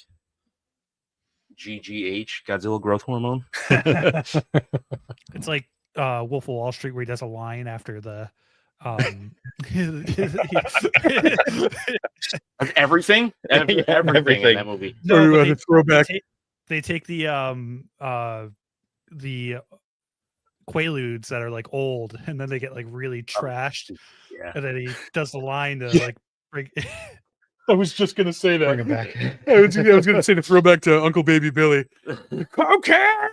GGH, Godzilla growth hormone. It's like Wolf of Wall Street, where he does a line after the Everything in Everything. that movie. No, but the throwback. they take the Quaaludes that are like old, and then they get like really trashed, Yeah. and then he does the line to like bring. I was just gonna say that. Bring him back. I was gonna say to throw back to Uncle Baby Billy. Okay.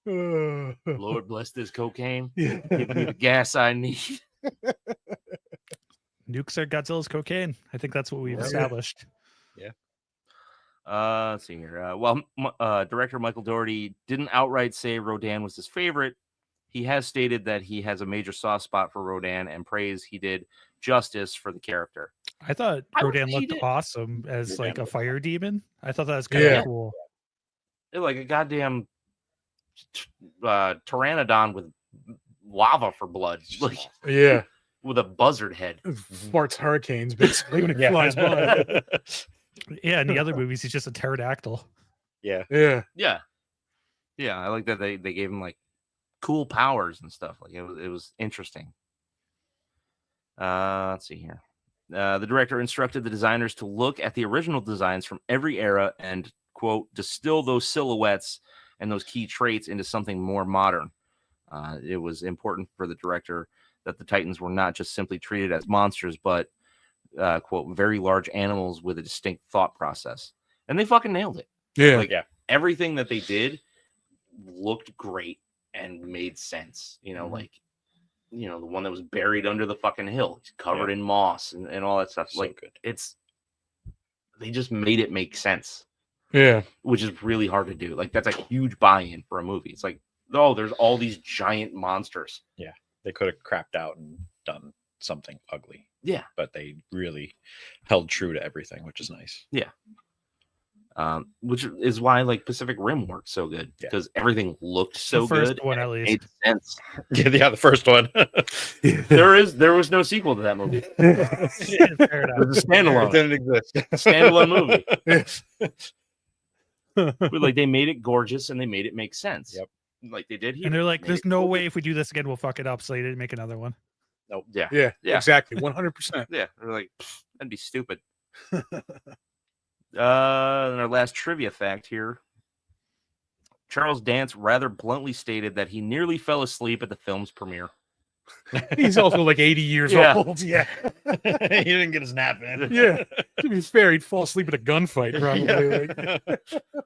Lord bless this cocaine. Yeah. Give me the gas I need. Nukes are Godzilla's cocaine. I think that's what we've Yeah. established. Let's see here. Director Michael Dougherty didn't outright say Rodan was his favorite. He has stated that he has a major soft spot for Rodan and prays he did justice for the character. I thought I would Rodan say he looked did. awesome as Rodan like a looked fire demon. I thought that was kind of Yeah. cool. They're like a goddamn pteranodon with lava for blood, like Yeah. with a buzzard head. Farts hurricanes basically when it Yeah. flies by. Yeah, in the other movies, he's just a pterodactyl. Yeah. Yeah. Yeah, I like that they gave him like cool powers and stuff. Like it was interesting. Let's see here. The director instructed the designers to look at the original designs from every era and, quote, distill those silhouettes and those key traits into something more modern. It was important for the director that the Titans were not just simply treated as monsters, but, quote, very large animals with a distinct thought process. And they fucking nailed it. Yeah. Like, Yeah. everything that they did looked great and made sense. You know, Mhm. like, you know, the one that was buried under the fucking hill, it's covered in moss and all that stuff. So Like, good. they just made it make sense, Yeah. which is really hard to do. Like, that's a huge buy-in for a movie. It's like, oh, there's all these giant monsters. They could have crapped out and done something ugly. Yeah. But they really held true to everything, which is nice. Which is why like Pacific Rim worked so good Yeah. because everything looked so the first good. one, and at it least. made sense. Yeah, the first one. There was no sequel to that movie. Fair enough. It was a standalone. It didn't exist. Standalone movie. Yeah. But like they made it gorgeous and they made it make sense. Yep. Like they did here. And they're like, Made there's it no cool. way if we do this again, we'll fuck it up. So they didn't make another one. Nope. Yeah. Yeah. Yeah. Exactly. 100%. Yeah. They're like, that'd be stupid. And our last trivia fact here. Charles Dance rather bluntly stated that he nearly fell asleep at the film's premiere. He's also like 80 years Yeah. old. Yeah. He didn't get his nap in. Yeah. To be fair, he'd fall asleep at a gunfight probably. Like,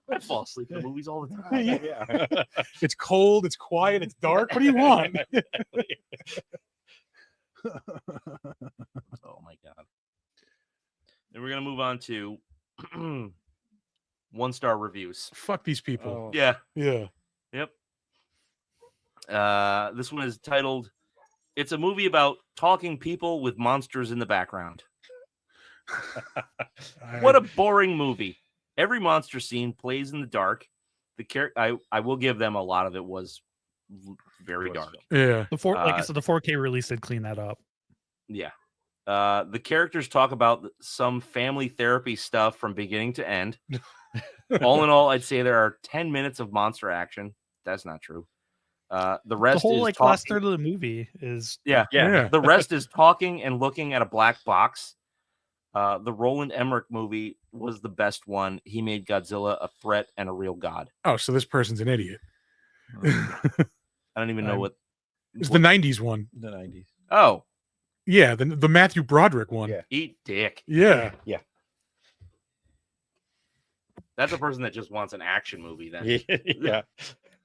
I fall asleep in movies all the time. Yeah. it's cold, it's quiet, it's dark. What do you want? Oh my god. And we're gonna move on to 1-star reviews. Fuck these people. Yeah. Yeah. Yep. This one is titled "It's a movie about talking people with monsters in the background." What a boring movie. Every monster scene plays in the dark. I will give them a lot of it was very dark. Yeah. Like I said, the 4K release did clean that up. Yeah. The characters talk about some family therapy stuff from beginning to end. All in all, I'd say there are 10 minutes of monster action. That's not true. The The rest whole is like talking. last third of the movie is Yeah. Yeah. The rest is talking and looking at a black box. The Roland Emmerich movie was the best one. He made Godzilla a threat and a real god. Oh, so this person's an idiot. I don't even know what. It's the 90s one. The 90s. Oh, Yeah, the Matthew Broderick one. Yeah. eat dick. Yeah. That's a person that just wants an action movie. Then Yeah.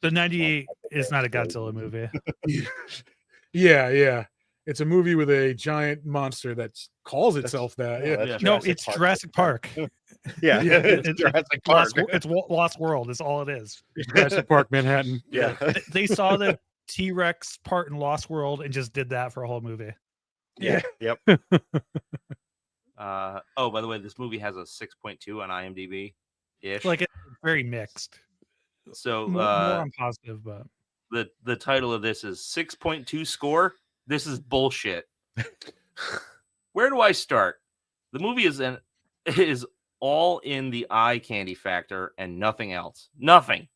the 98 is not a Godzilla movie. Yeah, yeah. It's a movie with a giant monster that calls itself that. Yeah. That's No, Jurassic it's Park. Jurassic Park. Yeah. Yeah, It's Jurassic Park. It's Lost World. Is all it is. Jurassic Park, Manhattan. Yeah. They saw the T-Rex part in Lost World and just did that for a whole movie. Yeah. Yep. Oh, by the way, this movie has a 6.2 on IMDb. Ish. Like it's very mixed. So More on positive, but the title of this is 6.2 score. This is bullshit. Where do I start? The movie is all in the eye candy factor and nothing else. Nothing.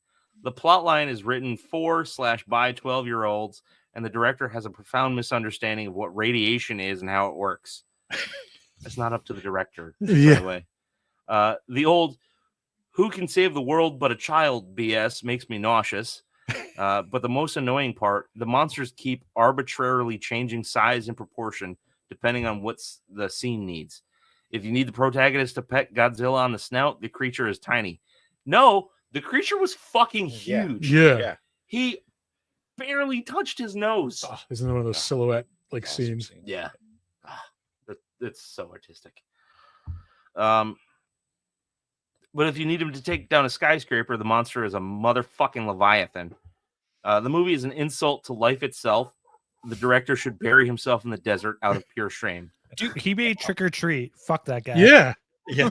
The plot line is written for/by 12-year-olds, and the director has a profound misunderstanding of what radiation is and how it works. It's not up to the director, by Yeah. the way. The old "who can save the world but a child" BS makes me nauseous. But the most annoying part, the monsters keep arbitrarily changing size and proportion depending on what the scene needs. If you need the protagonist to pet Godzilla on the snout, the creature is tiny. No, the creature was fucking Yeah. huge. Yeah. He barely touched his nose. Oh, isn't it one of those silhouette like Awesome scenes? scene. Yeah. It's so artistic. But if you need him to take down a skyscraper, the monster is a motherfucking Leviathan. The movie is an insult to life itself. The director should bury himself in the desert out of pure shame. Dude, he made Trick or Treat. Fuck that guy. Yeah, Yeah.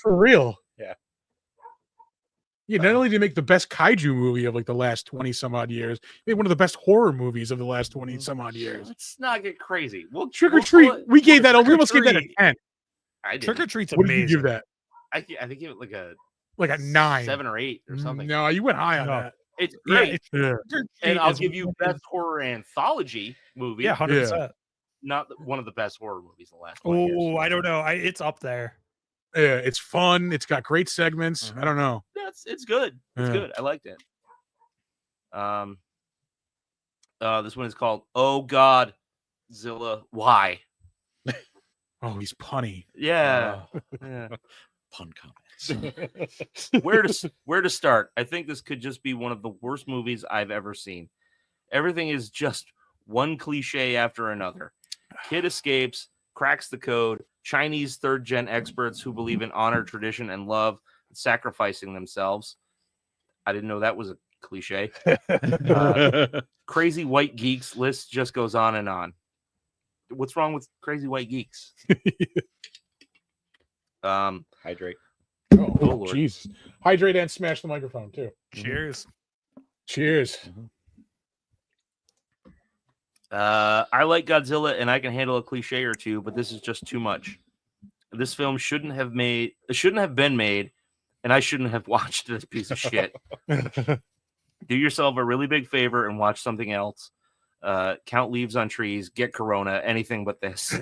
for real. Yeah. Yeah, not only did he make the best kaiju movie of like the last 20 some odd years, he made one of the best horror movies of the last 20 some odd years. Let's not get crazy. Well, Trick or Treat, we gave that, we Trick or almost gave that a Treat. 10. I did. Trick or Treat's What did you amazing. give that? I think give it Like a 9. 7 or 8 or something. No, you went high on No. that. It's Yeah, great. it's, Yeah. Trick or Treat And I'll is give you one best of- horror anthology movie. Yeah, 100%. Not one of the best horror movies in the last 20 years. Oh, I don't know. It's up there. Yeah, it's fun. It's got great segments. Mm-hmm. I don't know. Yeah, it's good. It's Yeah. good. I liked it. This one is called "Oh God, Zilla." Why? Oh, he's punny. Yeah. Yeah. Pun comments. Where to start? I think this could just be one of the worst movies I've ever seen. Everything is just one cliche after another. Kid escapes, cracks the code. Chinese third-gen experts who believe in honor, tradition, and love, sacrificing themselves. I didn't know that was a cliche. Crazy white geeks list just goes on and on. What's wrong with crazy white geeks? Hydrate. Oh, Lord. Jesus. Hydrate and smash the microphone, too. Cheers. Cheers. I like Godzilla and I can handle a cliche or two, but this is just too much. This film shouldn't have been made, and I shouldn't have watched this piece of shit. Do yourself a really big favor and watch something else. Count leaves on trees, get Corona, anything but this.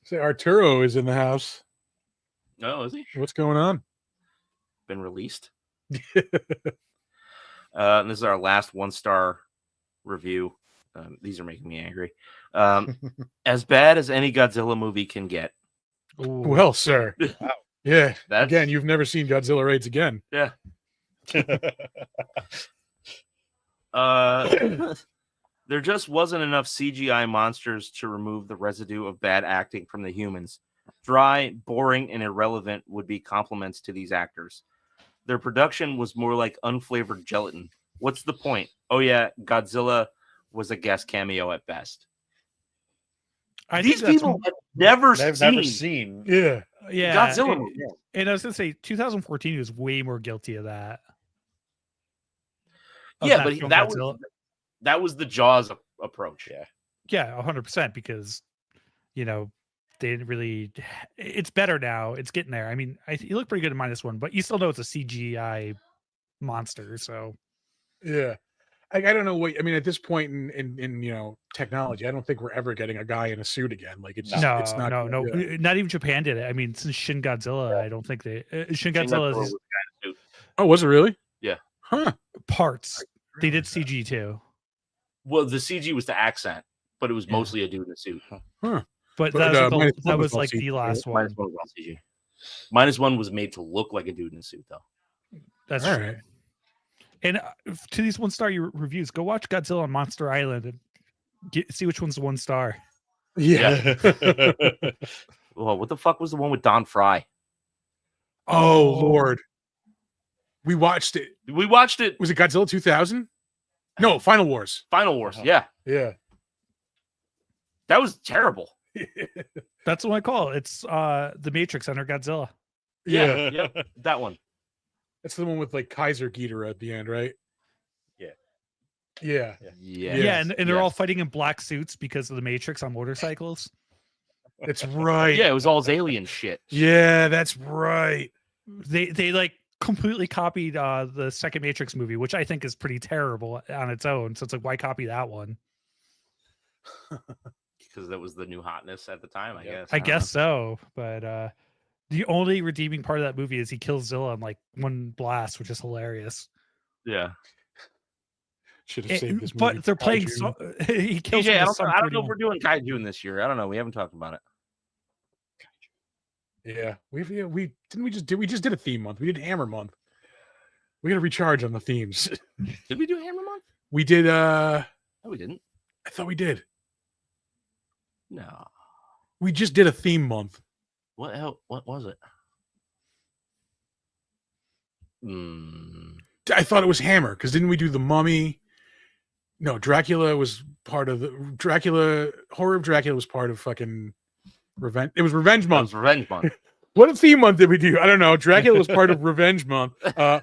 Say Arturo is in the house. Oh, is he? What's going on? Been released. And this is our last 1-star review. These are making me angry. As bad as any Godzilla movie can get. Ooh. Well, sir. Wow. Yeah. That's, Again, you've never seen Godzilla Raids again. yeah. There just wasn't enough CGI monsters to remove the residue of bad acting from the humans. Dry, boring, and irrelevant would be compliments to these actors. Their production was more like unflavored gelatin. What's the point? Oh yeah, Godzilla was a guest cameo at best. I These think that's people have never I've seen never seen. Yeah. yeah, Godzilla and, movie. and I was gonna say 2014 was way more guilty of that. Of Yeah, not but showing that was the Jaws approach. Yeah. yeah, 100% because they didn't really. It's better now. It's getting there. I mean, you look pretty good in -1, but you still know it's a CGI monster. So Yeah. I don't know what I mean at this point in technology. I don't think we're ever getting a guy in a suit again. Like it's no, it's not no, yeah. not even Japan did it. I mean, since Shin Godzilla, I don't think they Shin Godzilla is Oh, was it really? Yeah. Huh. parts. They did CG too, Well, the CG was the accent, but it was Yeah. mostly a dude in a suit. but But, that was, -1 that was all like CG, the last one. -1 was all CG. -1 was made to look like a dude in a suit, though. That's All true. right. And to these 1-star reviews, go watch Godzilla on Monster Island and see which one's the 1-star. Yeah. Well, what the fuck was the one with Don Fry? Oh Lord. We watched it. We watched it. Was it Godzilla 2000? No, Final Wars. Final Wars. Uh-huh. Yeah, Yeah. that was terrible. That's what I call it. It's the Matrix under Godzilla. Yeah. Yep, that one. That's the one with like Kaiser Ghidorah at the end, right? Yeah. Yeah. Yeah. Yeah, and they're all Yes. fighting in black suits because of the Matrix on motorcycles. That's right. Yeah, it was all alien shit. Yeah, that's right. They like completely copied the second Matrix movie, which I think is pretty terrible on its own. So it's like, why copy that one? Because that was the new hotness at the time, I Yep. guess. I don't guess so, but the only redeeming part of that movie is he kills Zilla in like one blast, which is hilarious. Yeah. Should have saved this movie. But they're playing. Kaiju. He kills TJ, him I with don't know if Sum we're doing kaiju this year. I don't know. We haven't talked about it. Yeah, we just did a theme month. We did Hammer month. We got to recharge on the themes. Did we do Hammer Month? We did. No, we didn't. I thought we did. No. We just did a theme month. What was it? I thought it was Hammer because didn't we do the Mummy? No, Dracula was part of the Horror of Dracula was part of fucking Revenge. It was Revenge It Month. was Revenge Month. What theme month did we do? I don't know. Dracula was part of Revenge Month. Yeah,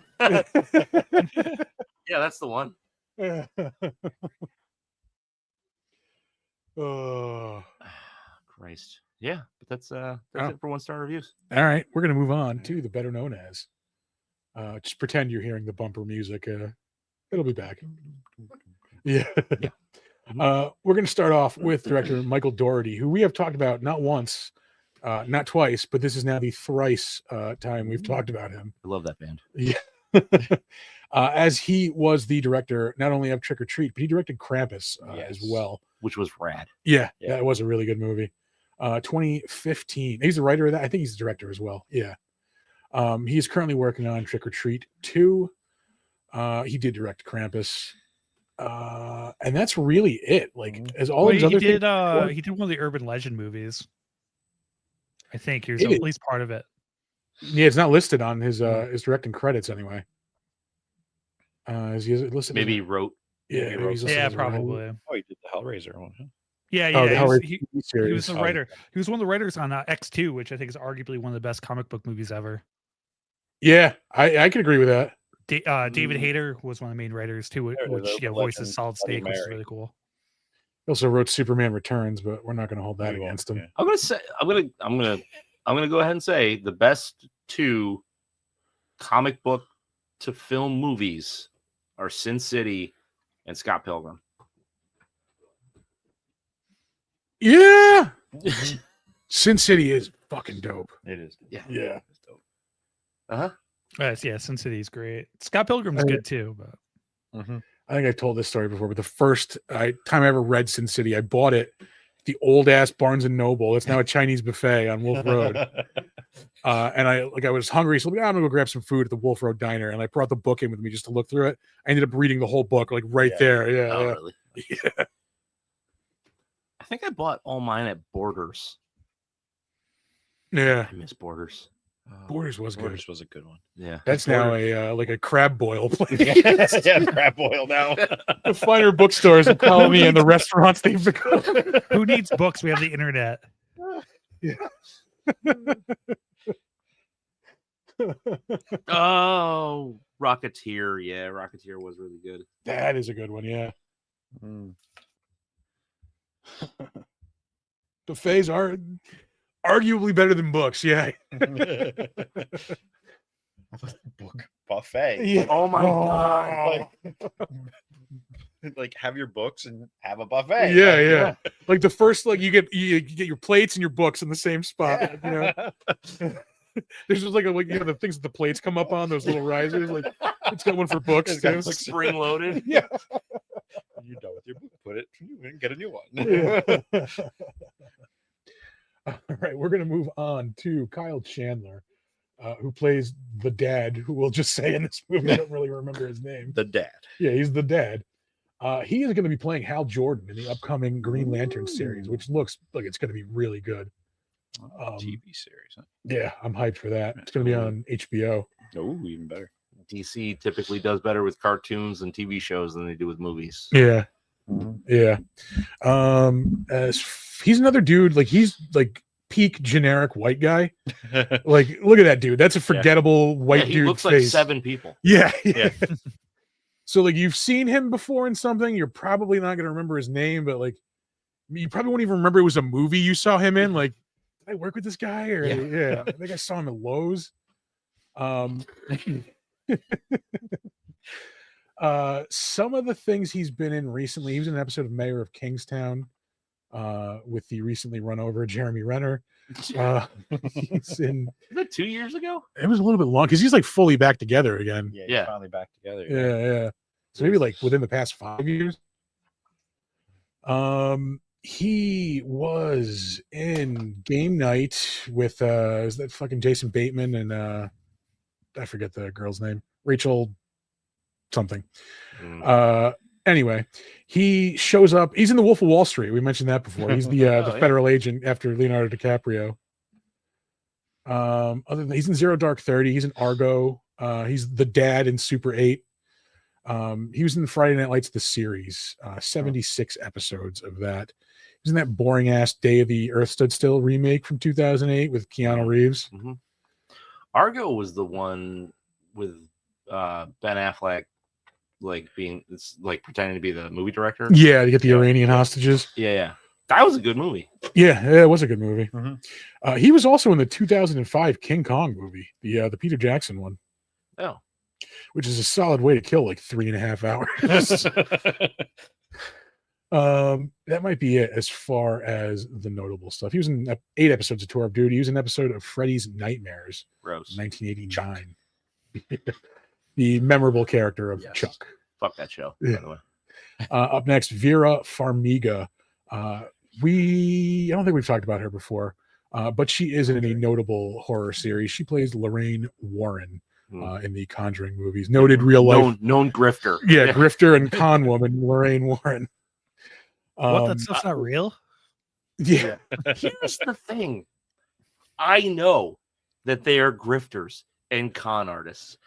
that's the one. Oh. Christ. Yeah, but that's Oh. it for 1-star reviews. All right, we're gonna move on to the better known as. Just pretend you're hearing the bumper music. It'll be back. Yeah. We're gonna start off with director Michael Dougherty, who we have talked about not once, not twice, but this is now the thrice time we've talked about him. I love that band. Yeah. As he was the director not only of Trick or Treat, but he directed Krampus as well. Which was rad. Yeah, Yeah. that was a really good movie. 2015. He's the writer of that. I think he's the director as well. Yeah. He's currently working on Trick or Treat 2. He did direct Krampus. And that's really it. Like as all Well, his he other did. things, He did one of the urban legend movies. I think he was It at is. least part of it. yeah, it's not listed on his directing credits anyway. Is he listed? Maybe he as, wrote. yeah, he maybe wrote he's listed Yeah, as a writer. probably. Oh, he did the Hellraiser one. Huh? Yeah, Oh, yeah. the he, was, Hellraiser he, TV he was series. the writer. He was one of the writers on X2, which I think is arguably one of the best comic book movies ever. Yeah, I can agree with that. David Hayter was one of the main writers too, There it is, which Urban voices Legend, Solid Bloody Snake, which is Mary. really cool. He also wrote Superman Returns, but we're not going to hold that We won't, against him. yeah. I'm gonna go ahead and say the best 2 comic book to film movies are Sin City and Scott Pilgrim. Yeah, Sin City is fucking dope. It is. Yeah. Yeah. It's dope. Uh-huh. Yes, yeah, Sin City's great. Scott Pilgrim's good too, but I think I've told this story before, but the first time I ever read Sin City, I bought it at the old ass Barnes and Noble. It's now a Chinese buffet on Wolf Road. And I was hungry, so I'm gonna go grab some food at the Wolf Road Diner, and I brought the book in with me just to look through it. I ended up reading the whole book right Yeah. there. Yeah, Oh, yeah. really? Yeah. I think I bought all mine at Borders. Yeah. I miss Borders. Borders was good. Borders was a good one. Yeah. That's now a like a crab boil place. yeah, crab boil now. The finer bookstores of Colony and the restaurants they've become. who needs books? We have the internet. Oh, Rocketeer. Yeah, Rocketeer was really good. That is a good one. Yeah. Buffets are arguably better than books. Yeah. Book buffet. Yeah. Oh my god. Like have your books and have a buffet. Yeah, yeah. Like the first, you get your plates and your books in the same spot. Yeah. You know, there's just the things that the plates come up on, those little risers. Like it's got one for books It's got too. books. Spring loaded. Yeah. You're done with your book. Put it and get a new one. Yeah. All right, we're gonna move on to Kyle Chandler, who plays the dad. Who we'll just say in this movie, I don't really remember his name. The dad. Yeah, he's the dad. He is going to be playing Hal Jordan in the upcoming Green Lantern series, which looks like it's going to be really good. TV series. Huh? Yeah, I'm hyped for that. It's going to be on HBO. Oh, even better. DC typically does better with cartoons and TV shows than they do with movies. Yeah, yeah. He's another dude. He's peak generic white guy. Look at that dude. That's a forgettable white he dude. looks face. like 7 people. Yeah, Yeah. So you've seen him before in something. You're probably not going to remember his name, but you probably won't even remember it was a movie you saw him in. Did I work with this guy? Or yeah, I think I saw him at Lowe's. Some of the things he's been in recently, he was in an episode of Mayor of Kingstown with the recently run over Jeremy Renner. He's in. Was that 2 years ago? It was a little bit long because he's like fully back together again. Yeah, Yeah. he's finally back together. Yeah. So maybe like within the past 5 years. He was in Game Night with is that fucking Jason Bateman and I forget the girl's name, Rachel something. Anyway, he shows up. He's in The Wolf of Wall Street. We mentioned that before. He's the yeah. federal agent after Leonardo DiCaprio. Other than he's in Zero Dark 30. He's in Argo. He's the dad in Super 8. He was in Friday Night Lights, the series, 76 episodes of that. He was in that boring ass Day of the Earth Stood Still remake from 2008 with Keanu Reeves. Mm-hmm. Argo was the one with Ben Affleck, like pretending to be the movie director. Yeah, to get the Iranian hostages. Yeah. That was a good movie. Yeah, it was a good movie. Mm-hmm. He was also in the 2005 King Kong movie, the Peter Jackson one. Oh. Which is a solid way to kill like 3.5 hours. That might be it as far as the notable stuff. He was in 8 episodes of Tour of Duty. He was in an episode of Freddy's Nightmares, Gross. 1989. The memorable character of Chuck. Fuck that show. Yeah. By the way. Up next, Vera Farmiga. I don't think we've talked about her before, but she is in a notable horror series. She plays Lorraine Warren. In the Conjuring movies, noted real life known grifter. Yeah, grifter and con woman Lorraine Warren. What? That stuff's not real? Yeah. Here's the thing. I know that they are grifters and con artists.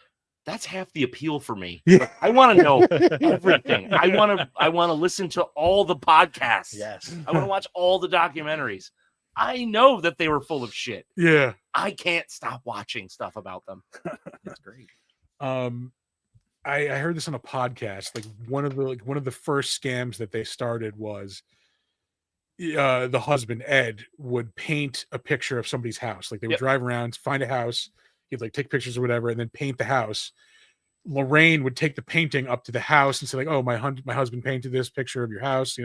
That's half the appeal for me. Yeah. I want to know everything. I want to listen to all the podcasts. Yes. I want to watch all the documentaries. I know that they were full of shit. Yeah. I can't stop watching stuff about them. That's great. I heard this on a podcast. Like one of the first scams that they started was the husband Ed would paint a picture of somebody's house. Like they would drive around, find a house, he'd like take pictures or whatever, and then paint the house. Lorraine would take the painting up to the house and say like, "Oh, my husband painted this picture of your house.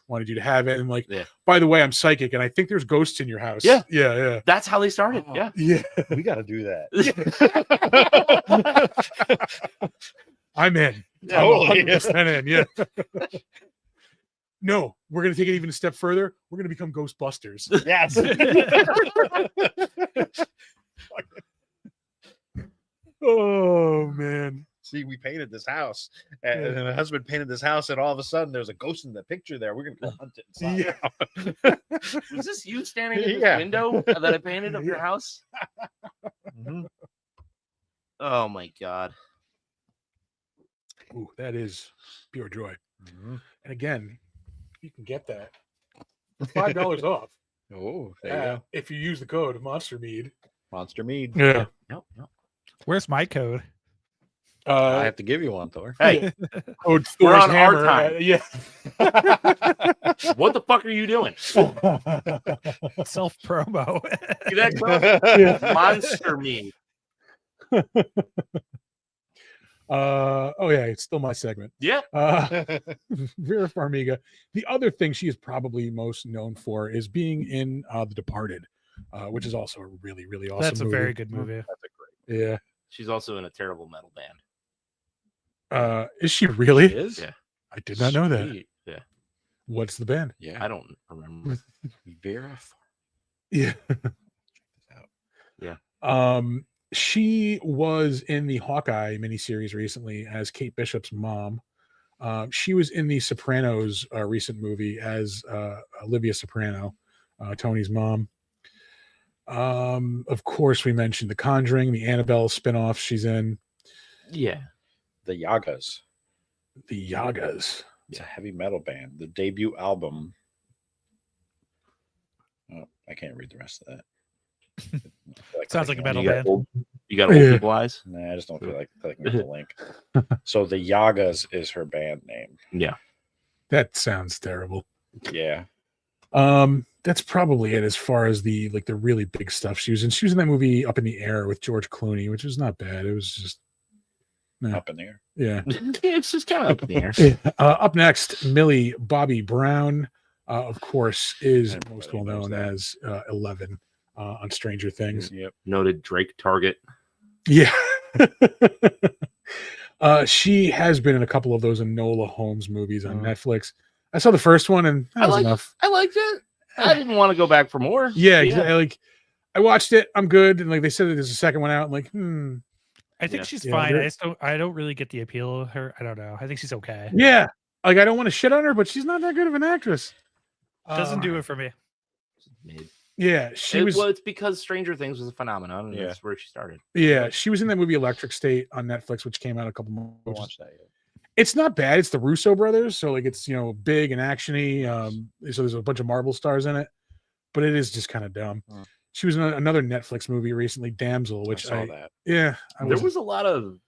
Wanted you to have it." And like, by the way, I'm psychic, and I think there's ghosts in your house. Yeah. That's how they started. Oh, yeah. We got to do that. I'm in. Totally. I'm 100% in. Yeah. No, we're gonna take it even a step further. We're gonna become Ghostbusters. Yes. Oh man. See, we painted this house, and my husband painted this house, and all of a sudden there's a ghost in the picture there. We're gonna go hunt it inside. Yeah. Was this you standing in this window that I painted of your house? Mm-hmm. Oh my god. Ooh, that is pure joy. Mm-hmm. And again, you can get that for $5 off. Oh, there you go. If you use the code Monster Mead. Monster Mead. Yeah. Yep. Where's my code? I have to give you one, Thor. Hey, code we're Thor's on Hammer. our time. Yeah. What the fuck are you doing? Self promo. See that? Monster Me. Oh yeah, it's still my segment. Yeah. Vera Farmiga. The other thing she is probably most known for is being in The Departed, which is also a really, really awesome That's a movie. very good movie. That's a great. Yeah. She's also in a terrible metal band. Is she really? It is? Yeah. I did not know that. Sweet. Yeah. What's the band? Yeah. I don't remember. Vera. Yeah. Yeah. She was in the Hawkeye miniseries recently as Kate Bishop's mom. She was in the Sopranos recent movie as Olivia Soprano, Tony's mom. Of course, we mentioned The Conjuring, the Annabelle spinoff she's in. Yeah. The Yagas. The Yagas. It's a heavy metal band. The debut album. Oh, I can't read the rest of that. Sounds like a metal You band. got old people eyes? Nah, I just don't feel like clicking on the link. So the Yagas is her band name. Yeah. That sounds terrible. Yeah. That's probably it as far as the really big stuff she was in. She was in that movie Up in the Air with George Clooney, which was not bad. It was just Up in the air. yeah. It's just kind of up in the air. Up next, Millie Bobby Brown, of course, is most well known as 11 on Stranger Things. Yep. Noted Drake target. Yeah. She has been in a couple of those Enola Holmes movies on Netflix. I saw the first one and that was enough. I liked it. I didn't want to go back for more. Yeah, But exactly. I watched it. I'm good. And like they said that there's a second one out. I'm like, I think Yeah. she's Yeah, fine. they're- I don't really get the appeal of her. I don't know. I think she's okay. yeah. Like I don't want to shit on her, but she's not that good of an actress. Doesn't do it for me. Mid. Yeah, she It was. well, it's because Stranger Things was a phenomenon, and Yeah. that's where she started. Yeah, she was in that movie Electric State on Netflix, which came out a couple Don't months. watch that yet. It's not bad. It's the Russo brothers, so like it's big and actiony. So there's a bunch of Marvel stars in it, but it is just kind of dumb. Hmm. She was in another Netflix movie recently, Damsel, which I saw that. yeah, There was a lot of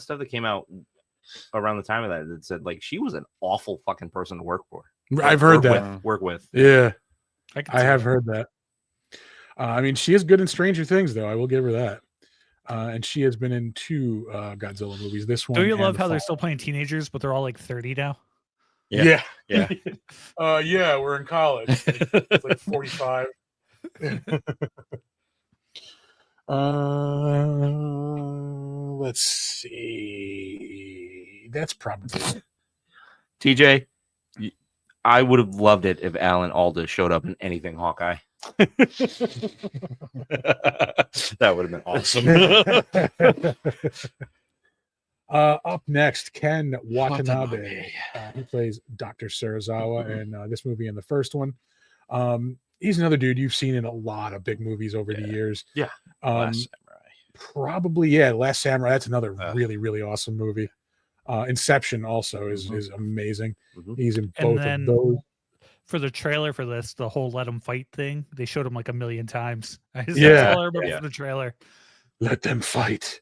stuff that came out around the time of that said like she was an awful fucking person to work for. I've heard Work that. work with. Yeah, I, can I see have that. heard that. I mean, she is good in Stranger Things, though. I will give her that. And she has been in 2 Godzilla movies. This one. Don't you and love The how they're Fall. still playing teenagers, but they're all like 30 now? Yeah. Yeah. Yeah, we're in college. It's like 45. Let's see. That's probably it. TJ, I would have loved it if Alan Alda showed up in anything Hawkeye. That would have been awesome. Up next, Ken Watanabe. He plays Dr. Sarazawa in this movie and the first one. He's another dude you've seen in a lot of big movies over the years. Yeah. Last Samurai. Probably, Last Samurai. That's another really, really awesome movie. Inception also is amazing. Mhm. He's in And both then- of those. For the trailer for this, the whole let them fight thing, they showed him like a million times. That's Yeah. all I remember Yeah. from the trailer. Let them fight.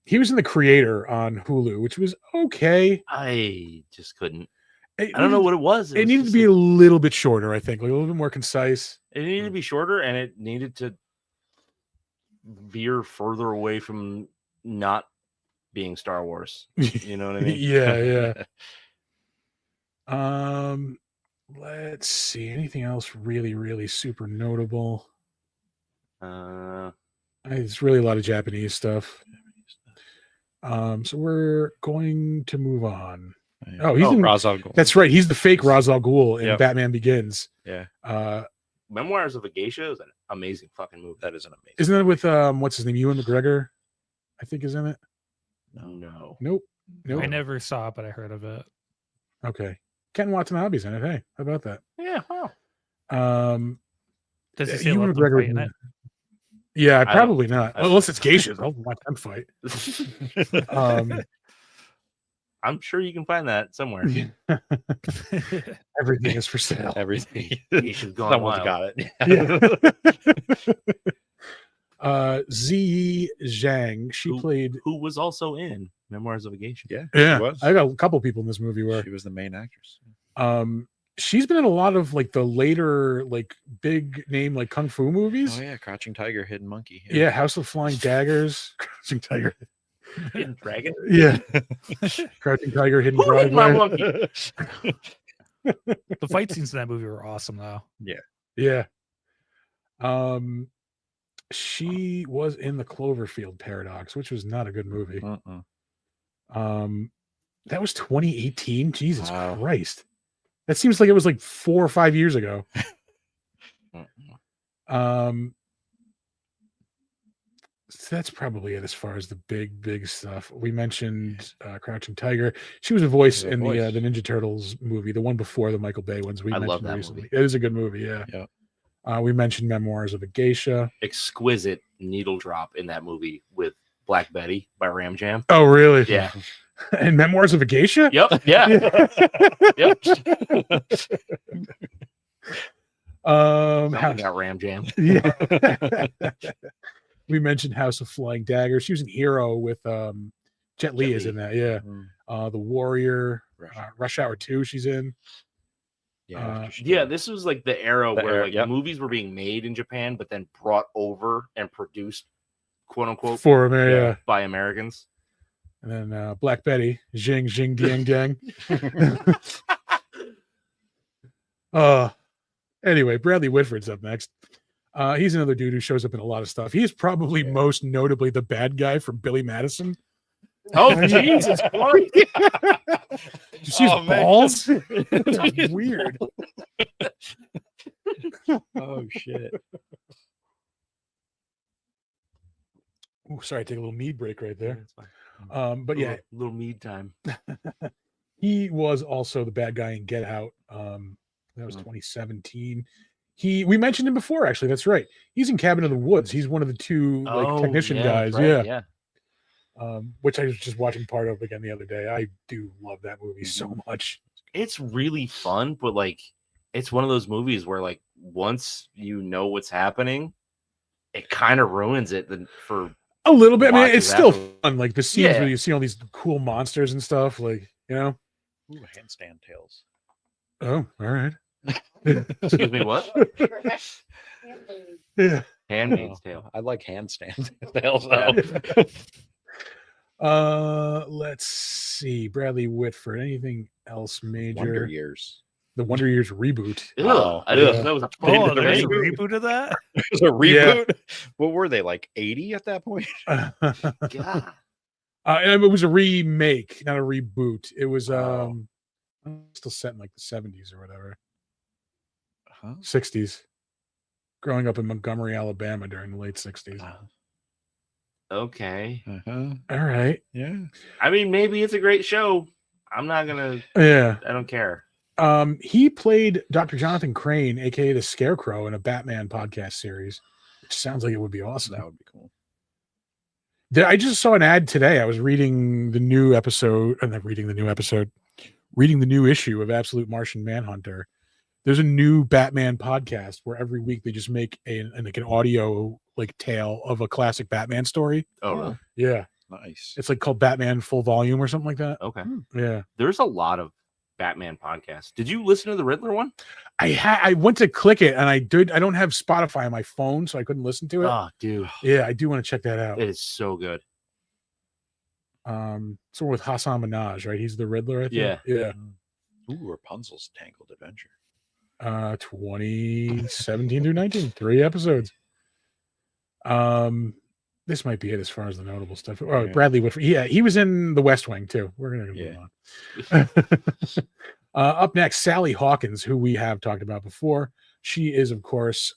He was in The Creator on Hulu, which was okay. I just couldn't. It I don't know needed- what it was. It was needed to just be a like- little bit shorter, I think, like a little bit more concise. it needed to be shorter, and it needed to veer further away from not being Star Wars. You know what I mean? Yeah. Let's see. Anything else really, really super notable? It's really a lot of Japanese stuff. So we're going to move on. Oh, he's in, Ra's al Ghul. that's right. He's the fake Ra's al Ghul in Yep. Batman Begins. Yeah, Memoirs of a Geisha is an amazing fucking movie. that is an amazing. Isn't that with what's his name? Ewan McGregor, I think is in it. No. Nope. I never saw it, but I heard of it. Okay. Ken Watanabe's in it. Hey, how about that? Yeah. Wow. Does he say Ewan let them McGregor fight in it? Yeah, I don't- probably not. I- Unless it's geishas. I'll watch them fight. I'm sure you can find that somewhere. Everything is for sale. Everything. Geisha's gone Someone's wild. got it. Yeah. Ziyi Zhang. She played. Who was also in Memoirs of a Geisha. Yeah, Yeah, she was. I got a couple people in this movie where She was the main actress. she's been in a lot of like the later like big name like kung fu movies. Oh yeah, Crouching Tiger, Hidden Monkey. Yeah, House of Flying Daggers, Crouching Tiger. Hidden Dragon. Yeah, Crouching Tiger, Hidden Who hit my Driveway. monkey? The fight scenes in that movie were awesome, though. Yeah. She was in the Cloverfield Paradox, which was not a good movie. That was 2018. Jesus Wow. Christ. That seems like it was like 4 or 5 years ago. So that's probably it as far as the big stuff. We mentioned Crouching Tiger. She was a voice in the Ninja Turtles movie, the one before the Michael Bay ones. We I mentioned love that recently. movie. It is a good movie. Yeah. We mentioned Memoirs of a Geisha. Exquisite needle drop in that movie with Black Betty by Ram Jam. Oh, really? Yeah. And Memoirs of a Geisha. Yep. Yeah. Yep. How- Got Ram Jam. yeah. We mentioned House of Flying Daggers. She was in Hero with Jet Li is in that. Yeah. The Warrior, Rush Hour 2. She's in. Yeah, this was like the era where like movies were being made in Japan, but then brought over and produced, quote unquote, For America. by Americans. And then Black Betty, Jing Jing Diang Dang. Anyway, Bradley Whitford's up next. He's another dude who shows up in a lot of stuff. He is probably most notably the bad guy from Billy Madison. Oh Jesus Christ! Did you see his Oh, man. balls? It's weird. Oh shit. Ooh, sorry, take a little mead break right there. That's fine. But yeah, little mead time. he was also the bad guy in Get Out. That was Mhm. 2017. We mentioned him before, actually. That's right. He's in Cabin in the Woods. He's one of the two technician guys. that's right, Yeah. Which I was just watching part of again the other day. I do love that movie so much. It's really fun, but like, it's one of those movies where like once you know what's happening, it kind of ruins it. For A little bit. I mean, watches it's still after- fun. Like the scenes Yeah. where you see all these cool monsters and stuff. Like, you know. Ooh, handstand tails. Oh, all right. excuse me, what? Yeah. Handmaid's Tale. I like handstand tails. Yeah. Let's see. Bradley Whitford. Anything else major? Wonder Years. The Wonder Years reboot. Ugh, Oh, ugh, yeah. that was a Oh, there's a reboot. reboot of that. It was a reboot. What were they, like 80 at that point? God. And it was a remake, not a reboot. It was Oh. still set in like the 70s or whatever, Huh? 60s. Growing up in Montgomery, Alabama during the late 60s. Okay. Uh-huh. All right. Yeah. I mean, maybe it's a great show. I'm not gonna. Yeah. I don't care. He played Dr. Jonathan Crane, aka the Scarecrow, in a Batman podcast series, which sounds like it would be awesome. That would be cool. I just saw an ad today. I was reading the new episode, reading the new issue of Absolute Martian Manhunter. There's a new Batman podcast where every week they just make an audio like tale of a classic Batman story. Oh, really? Yeah, Nice. it's like called Batman Full Volume or something like that. Okay. Yeah, There's a lot of Batman podcasts. Did you listen to the Riddler one? I went to click it and I don't have Spotify on my phone, so I couldn't listen to it. Oh, dude, Yeah, I do want to check that out. it is so good. So with Hassan Minaj, right? He's the Riddler, I think. Yeah. Yeah. Ooh, Rapunzel's Tangled Adventure. 2017 through 19, 3 episodes. This might be it as far as the notable stuff. Oh, Yeah. Bradley Whitford. Yeah, he was in The West Wing too. We're gonna move on. Up next, Sally Hawkins, who we have talked about before. She is, of course,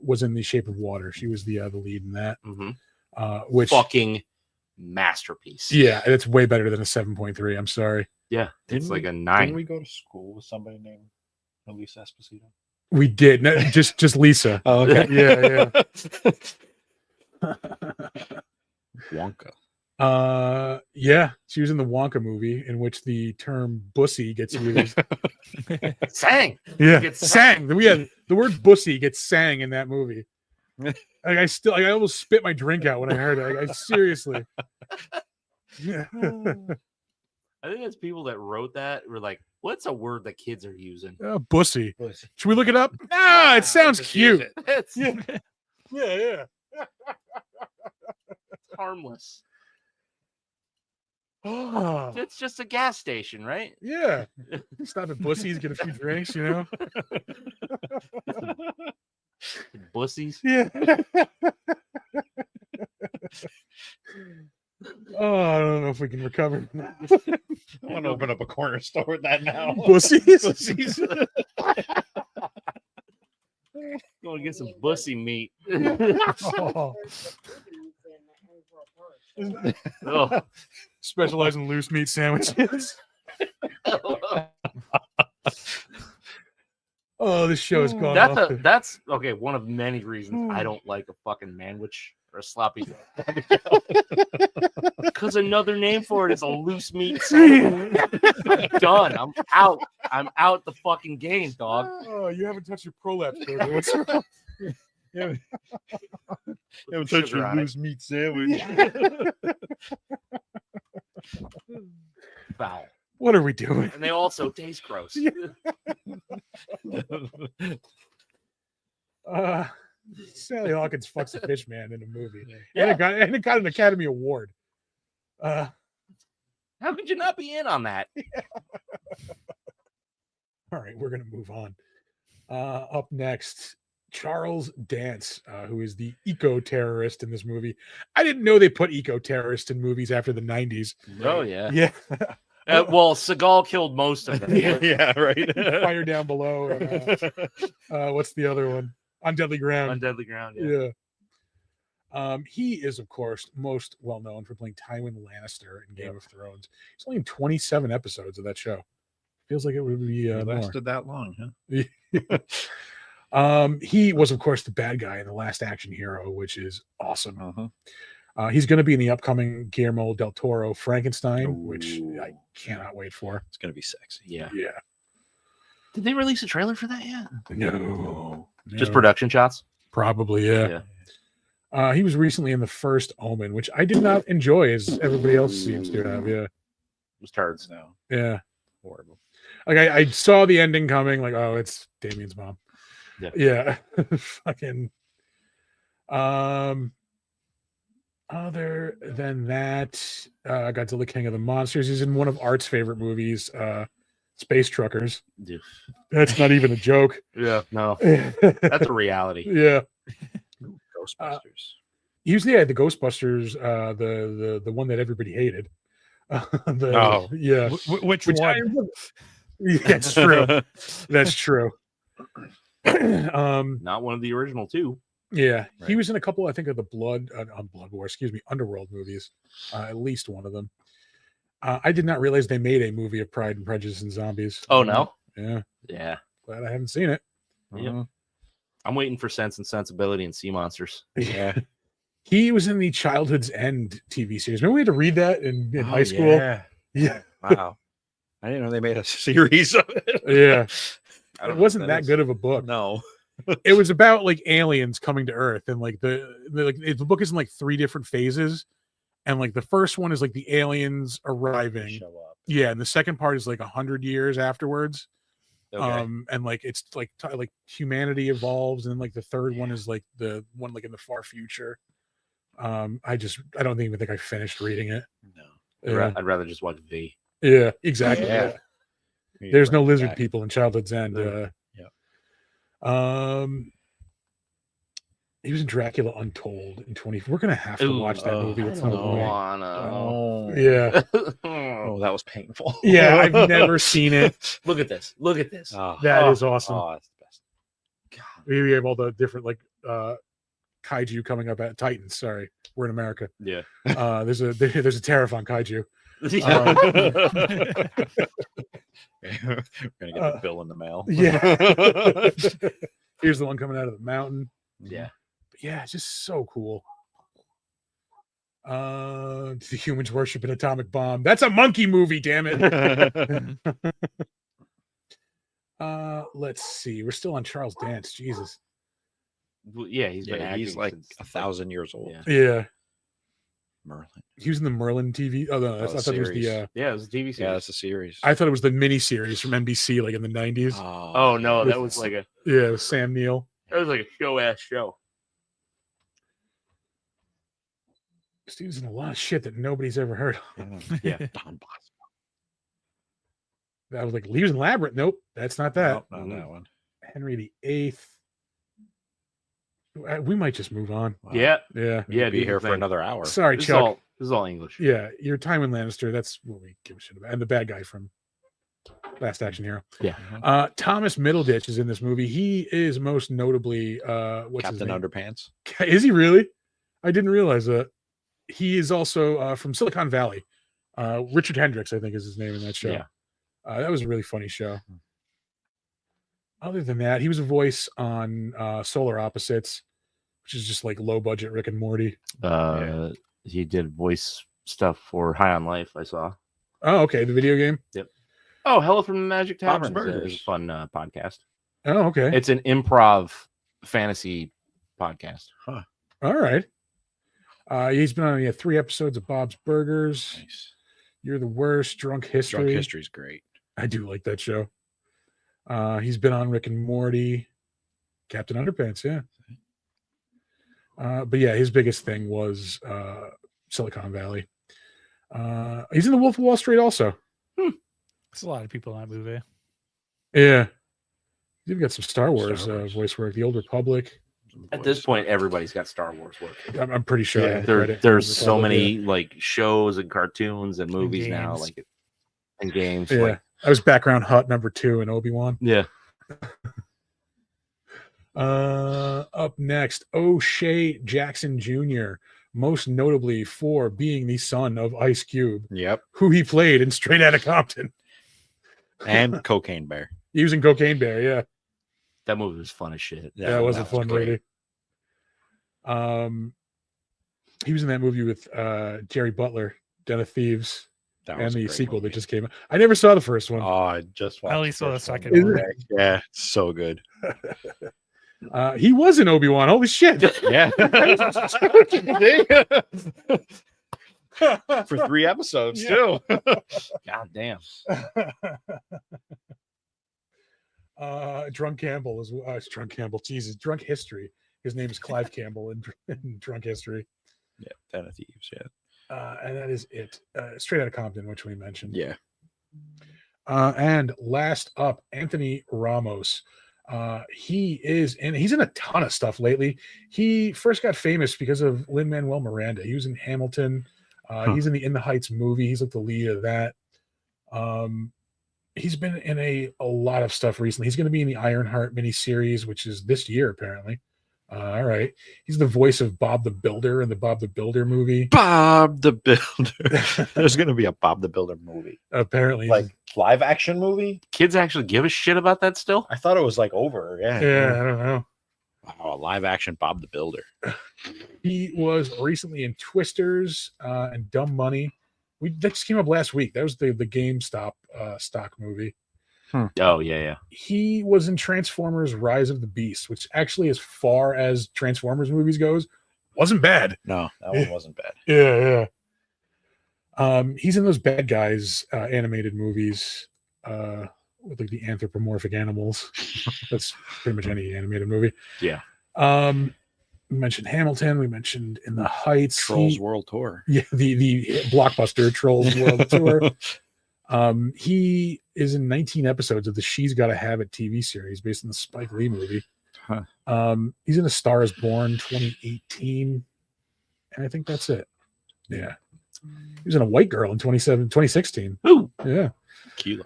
was in The Shape of Water. She was the lead in that. Mm-hmm. Which Fucking masterpiece. yeah, it's way better than a 7.3. I'm sorry. Yeah, it's Didn't like a Didn't 9. we go to school with somebody named Elise Esposito? We did. No, just Lisa. Oh, Yeah. Wonka. Yeah, she was in the Wonka movie in which the term bussy gets used. Sang. Yeah, Gets sang. The word bussy gets sang in that movie. Like I almost spit my drink out when I heard it. Like, I seriously. Yeah. I think it's people that wrote that were like, "What's a word that kids are using?" Bussy. Should we look it up? Ah, it sounds just use cute. it. It's Yeah. harmless. Oh, It's just a gas station, right? yeah. Stop at Bussy's, get a few drinks, you know? Bussies. Yeah. Oh, I don't know if we can recover from that. I want to open up a corner store with that now. Bussies. Go and get some bussy meat. Oh, Oh. specialize in loose meat sandwiches. Oh, this show has gone off. That's okay. One of many reasons I don't like a fucking manwich or a sloppy. Because another name for it is a loose meat sandwich. I'm done. I'm out. I'm out the fucking game, dog. Oh, you haven't touched your prolapse burger. What's wrong? Yeah. Put some sugar on it. meat sandwich. Foul. What are we doing? And they also taste gross. Sally Hawkins fucks a fish man in a movie. Yeah. And it got an Academy Award. How could you not be in on that? All right, we're gonna move on. Up next, Charles Dance, who is the eco-terrorist in this movie. I didn't know they put eco-terrorists in movies after the 90s. Oh yeah. Yeah. Well, Seagal killed most of them. Yeah, right. Fire Down Below. And, what's the other one? On Deadly Ground. On Deadly Ground. Yeah. He is, of course, most well known for playing Tywin Lannister in Game of Thrones. He's only in 27 episodes of that show. Feels like it would be It more. lasted that long, huh? He was, of course, the bad guy in The Last Action Hero, which is awesome. Uh-huh. He's going to be in the upcoming Guillermo del Toro Frankenstein, which I cannot wait for. It's gonna be sexy. Yeah. Yeah. Did they release a trailer for that yet? No. Just production shots. Probably, yeah. He was recently in The First Omen, which I did not enjoy, as everybody else seems to have. Yeah. It was turds. No, Yeah. horrible. Like I saw the ending coming, like, oh, it's Damien's mom. Yeah. Fucking. Other than that, Godzilla King of the Monsters. He's in one of Art's favorite movies, Space Truckers. Yeah. That's not even a joke. Yeah. No, Yeah. that's a reality. Ghostbusters. He was the Ghostbusters, the one that everybody hated. Yeah. Which Which one? That's true. That's true. Not one of the original two. Yeah, he Right. was in a couple, I think, of the Blood War, Underworld movies, at least one of them. I did not realize they made a movie of Pride and Prejudice and Zombies. Oh no. Yeah, Yeah. glad I haven't seen it. Yep. I'm waiting for Sense and Sensibility and Sea Monsters. Yeah. He was in the Childhood's End TV series. Remember we had to read that in high school? Yeah. Wow. I didn't know they made a series of it. Yeah. I It don't know wasn't what that is. good of a book. No. It was about like aliens coming to Earth, and like the book is in like 3 different phases, and like the first one is like the aliens arriving. Show up. Yeah, and the second part is like 100 years afterwards. Okay. And like it's like like humanity evolves, and then like the third one is like the one like in the far future. I don't even think I finished reading it. No. Yeah, I'd rather just watch V. yeah, exactly. Yeah. Yeah. There's no Right lizard back. people in Childhood's End. No. He was in Dracula Untold in 20. We're gonna have to Ooh, watch that movie I at some don't point. wanna. Oh. Yeah, Oh, that was painful. yeah, I've never seen it. Look at this. Look at this. Oh, That is awesome. oh, that's the best. God. We have all the different like kaiju coming up at Titans. Sorry, we're in America. Yeah. There's a terrifying kaiju. We're gonna get the bill in the mail. Yeah. Here's the one coming out of the mountain. Yeah. But yeah, it's just so cool. The humans worship an atomic bomb. That's a monkey movie, damn it. Let's see. We're still on Charles Dance. Jesus. Well, yeah, he's been Yeah, acting he's like since, 1,000 years old. Yeah. Yeah. Merlin. He was in the Merlin TV. Oh no, I thought it was the series. Yeah, it was a TV series. Yeah, that's a series. I thought it was the mini series from NBC like in the 90s. Oh no, that was like a Yeah, with Sam Neill. show ass show. This dude's in a lot of shit that nobody's ever heard of. Yeah. Don Bosco. I was like, he was in Labyrinth. Nope, that's not that. Nope, not that one. Henry VIII. We might just move on. Wow. Yeah. Yeah. We'd Yeah, be do here the for thing. another hour. Sorry, This is, Chuck. all, this is all English. Yeah, you're Tywin Lannister. That's what we give a shit about. And the bad guy from Last Action Hero. Yeah. Thomas Middleditch is in this movie. He is most notably what's his Captain name? Underpants. Is he really? I didn't realize that. He is also from Silicon Valley. Richard Hendricks, I think, is his name in that show. Yeah. That was a really funny show. Other than that, he was a voice on Solar Opposites, which is just like low budget Rick and Morty. He did voice stuff for High on Life. I saw. Oh, okay, the video game. Oh, Hello from the Magic Bob's Tavern. Burgers. It's a fun podcast. Oh, okay. It's an improv fantasy podcast. All right. He's been on 3 episodes of Bob's Burgers. Nice. You're the Worst. Drunk History. Drunk History's great. I do like that show. He's been on Rick and Morty, Captain Underpants, yeah. But yeah, his biggest thing was Silicon Valley. He's in The Wolf of Wall Street also. There's a lot of people in that movie. Yeah. You've got some Star Wars, Star Wars. voice work. The Old Republic. At this point, everybody's got Star Wars work. I'm pretty sure. I Yeah, have credit for There's Old so Republic, many like shows and cartoons and movies now, games. like and games. Yeah, Like, I was background Hut #2 in Obi-Wan. yeah. Up next, O'Shea Jackson Jr., most notably for being the son of Ice Cube, Yep. who he played in Straight Outta Compton, And Cocaine Bear. using Cocaine Bear. Yeah, That movie was fun as shit. that was a fun great. movie. He was in that movie with Jerry Butler, Den of Thieves, That and was a the great sequel that movie. just came out. I never saw the first one. Oh, I just watched. I only saw the first one second the one. other day. Yeah, it's so good. He was in Obi-Wan. Holy shit! Yeah. For 3 episodes Yeah. too. God damn. Drunk Campbell is Drunk Campbell. Jesus, Drunk History. His name is Clive Campbell in Drunk History. Yeah, Den of Thieves. Yeah. And that is it. Straight Outta Compton, which we mentioned. Yeah. And last up, Anthony Ramos. He's in a ton of stuff lately. He first got famous because of Lin-Manuel Miranda. He was in Hamilton. He's in the In the Heights movie. He's like the lead of that. He's been in a lot of stuff recently. He's going to be in the Ironheart miniseries, which is this year, apparently. All right. He's the voice of Bob the Builder in the Bob the Builder movie. Bob the Builder. There's gonna be a Bob the Builder movie. Apparently. Like live action movie? Kids actually give a shit about that still? I thought it was like over. Yeah. yeah, I don't know. Oh, live action Bob the Builder. He was recently in Twisters and Dumb Money. That just came up last week. That was the GameStop stock movie. Oh, yeah. He was in Transformers Rise of the Beast, which actually, as far as Transformers movies goes, wasn't bad. No, that one wasn't bad. Yeah. He's in those Bad Guys animated movies with like the anthropomorphic animals. That's pretty much any animated movie. Yeah. We mentioned Hamilton. We mentioned In the Heights. Trolls World Tour. Yeah, the blockbuster Trolls World Tour. He is in 19 episodes of the She's Gotta Have It TV series based on the Spike Lee movie. He's in A Star Is Born 2018, and I think that's it. Yeah, he was in A White Girl in 2016. Ooh. Yeah, Kilo.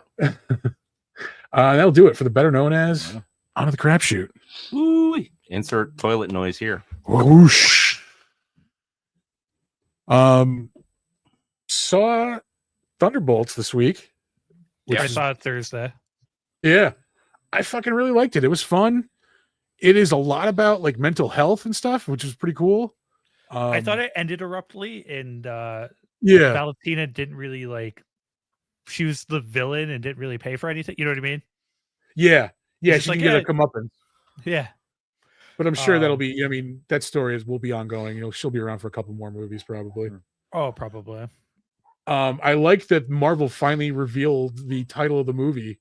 that'll do it for the better known as Onto the Crapshoot. Ooh. Insert toilet noise here. Whoosh. Saw Thunderbolts this week. I saw it Thursday. Yeah, I fucking really liked it. It was fun. It is a lot about like mental health and stuff, which is pretty cool. I thought it ended abruptly, and yeah, Valentina didn't really like. She was the villain and didn't really pay for anything. You know what I mean? yeah. It's She just like, can get yeah. a comeuppance, Yeah. but I'm sure that'll be. I mean, that story will be ongoing. She'll be around for a couple more movies probably. Oh, probably. I like that Marvel finally revealed the title of the movie.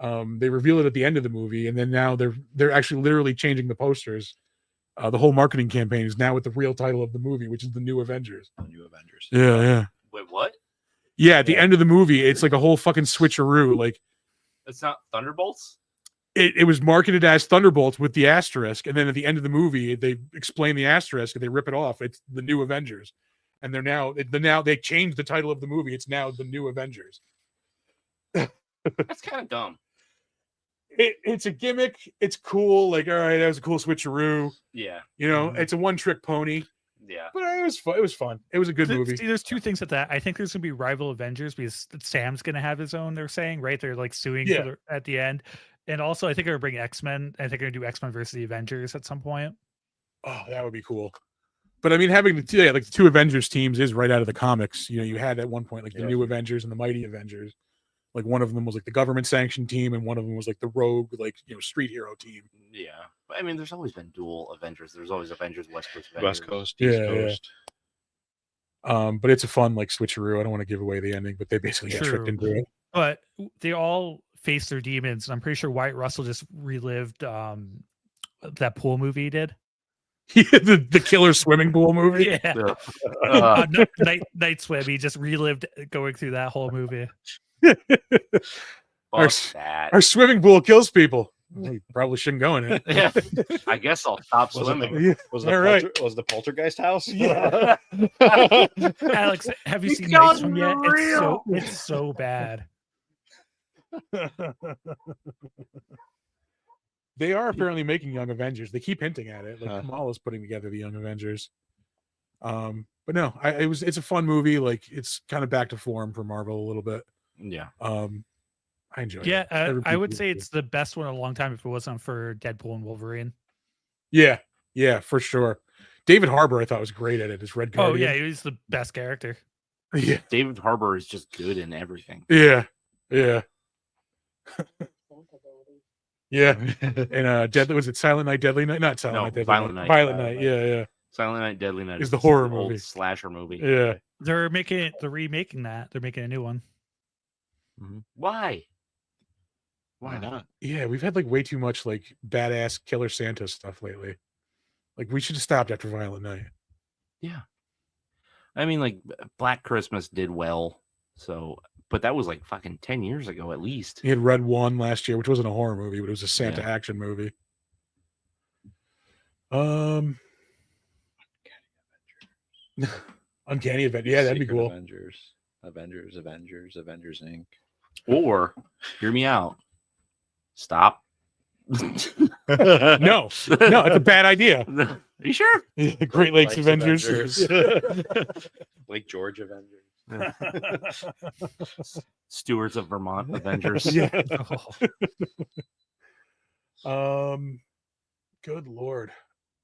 They reveal it at the end of the movie, and then now they're actually literally changing the posters. The whole marketing campaign is now with the real title of the movie, which is The New Avengers. The New Avengers. Yeah. Wait, what? Yeah, at the end of the movie, it's like a whole fucking switcheroo. Like It's not Thunderbolts? it was marketed as Thunderbolts with the asterisk, and then at the end of the movie, they explain the asterisk and they rip it off. It's The New Avengers, and they changed the title of the movie. It's now The New Avengers. That's kind of dumb. It's a gimmick. It's cool. Like, all right, that was a cool switcheroo. Yeah. It's a one-trick pony, Yeah. but it was fun. It was fun. It was a good movie. See, there's two things with that. I think there's gonna be rival Avengers because Sam's gonna have his own. They're saying, right? They're like suing Yeah. at the end, and also I think they're gonna bring X-Men. I think they're gonna do X-Men versus the Avengers at some point. Oh, that would be cool. But I mean, having the two Avengers teams is right out of the comics. You had at one point like the New Avengers and the Mighty Avengers. Like one of them was like the government sanctioned team, and one of them was like the rogue, like street hero team. Yeah. But I mean, there's always been dual Avengers. There's always Avengers West Coast. Avengers. West Coast, East Coast. But it's a fun like switcheroo. I don't want to give away the ending, but they basically got tricked into it. But they all face their demons. And I'm pretty sure Wyatt Russell just relived that pool movie he did. the killer swimming pool movie. Yeah. Night Swim. He just relived going through that whole movie. Fuck that. Our swimming pool kills people. We probably shouldn't go in it. Yeah, I guess I'll stop Was it swimming. Yeah. Was All right. was the poltergeist house? Yeah. Alex, have you These seen guns Night Swim are yet? real. It's so bad. They are apparently making Young Avengers. They keep hinting at it. Like Huh. Kamala's putting together the Young Avengers. But no, it's a fun movie. Like it's kind of back to form for Marvel a little bit. Yeah, I enjoyed Yeah, it. Everybody I would did say too. it's the best one in a long time if it wasn't for Deadpool and Wolverine. Yeah, for sure. David Harbour, I thought was great at it as Red Oh Guardian. yeah, he was the best character. yeah, David Harbour is just good in everything. yeah. Yeah, and Deadly was it Silent Night, Deadly Night? Not Silent No, Night, Deadly Violent Night. Night. Violent Violent Night. Yeah. Silent Night, Deadly Night Is the just horror an old movie. slasher movie. Yeah. They're remaking that. They're making a new one. Mhm. Why? Why not? Yeah, we've had like way too much like badass Killer Santa stuff lately. Like we should have stopped after Violent Night. Yeah, I mean, like Black Christmas did well, so but that was like fucking 10 years ago at least. He had Red One last year, which wasn't a horror movie, but it was a Santa Yeah. action movie. Uncanny Event. Yeah, that'd be Secret cool. Avengers Inc. Or hear me out. Stop. No, it's a bad idea. Are you sure? Great Lakes Avengers. Lake George Avengers. Stewards of Vermont Avengers. Yeah. Oh. Good Lord.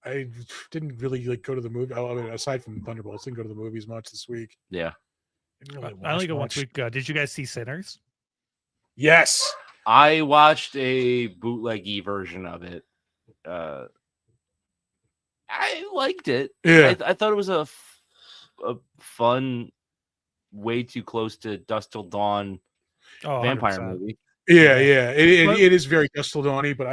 I didn't really like go to the movie. I mean, aside from Thunderbolts, didn't go to the movies much this week. Yeah. Didn't really I only watch go much. once a week. Did you guys see Sinners? Yes. I watched a bootleggy version of it. I liked it. Yeah. I thought it was a fun, way too close to Dusk Till Dawn Oh, vampire 100%. movie. Yeah. But- It is very Dusk Till Dawn-y, but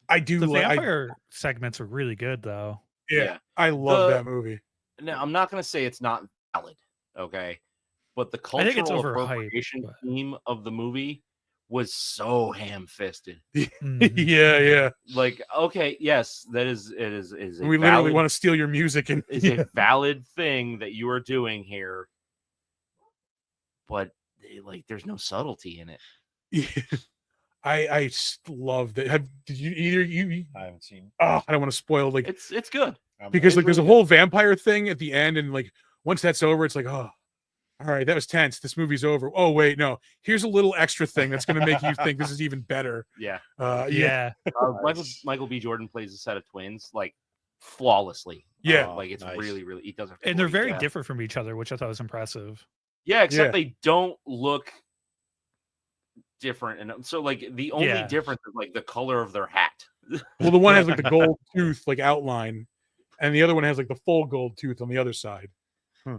I do The like. vampire segments are really good, though. Yeah, I love The- that movie. Now, I'm not going to say it's not valid, okay? But the I think it's cultural overhyped, appropriation but- theme of the movie was so ham-fisted. Mhm. Yeah. Like, okay, yes, that is a We literally valid, want to steal your music and is a valid thing that you are doing here, but there's no subtlety in it. Yeah. I love that. Did you either you? I haven't seen. Oh, I don't want to spoil like It's good. because it's like there's a really whole vampire thing at the end, and like once that's over, it's like, oh, all right, that was tense. This movie's over. Oh wait, no, here's a little extra thing that's gonna make you think this is even better. Yeah. Yeah. Michael B. Jordan plays a set of twins like flawlessly. Yeah. Like it's Nice. really he does a And they're great very job. different from each other, which I thought was impressive. Yeah, except Yeah. they don't look different, and so like the only Yeah. difference is like the color of their hat. Well, the one has like the gold tooth like outline, and the other one has like the full gold tooth on the other side.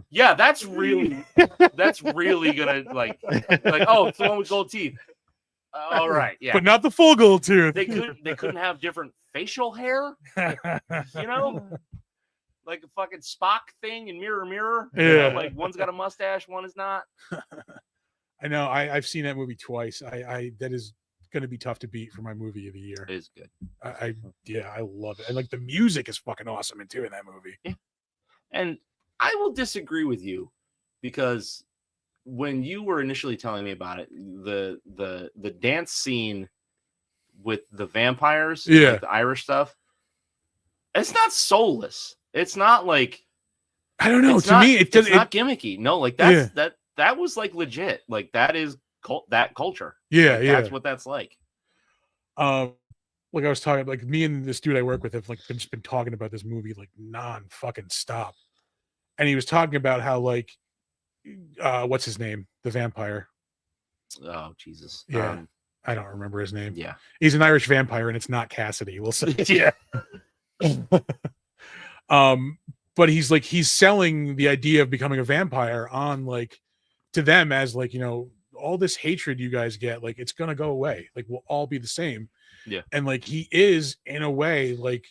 Yeah, that's really gonna like oh, it's the one with gold teeth. All right, yeah. But not the full gold tooth. They couldn't have different facial hair, you know, like a fucking Spock thing in Mirror. Yeah. Like one's got a mustache, one is not. I know. I've seen that movie twice. I that is going to be tough to beat for my movie of the year. It is good. I love it. And like the music is fucking awesome in that movie. And I will disagree with you because when you were initially telling me about it, the dance scene with the vampires, Yeah. like the Irish stuff, it's not soulless. It's not like I don't know. it's To not, me, it does. it's not gimmicky. No, like that's that was like legit. Like that is that culture. Yeah, Like, yeah. That's what that's like. Like I was talking, like me and this dude I work with have like just been talking about this movie like non fucking stop, and he was talking about how like, what's his name, the vampire? Oh Jesus. Yeah. I don't remember his name. Yeah. He's an Irish vampire, and it's not Cassidy. We'll say. Yeah. But he's selling the idea of becoming a vampire on like to them as like, you know, all this hatred you guys get, like it's gonna go away. Like we'll all be the same. Yeah. And like he is in a way like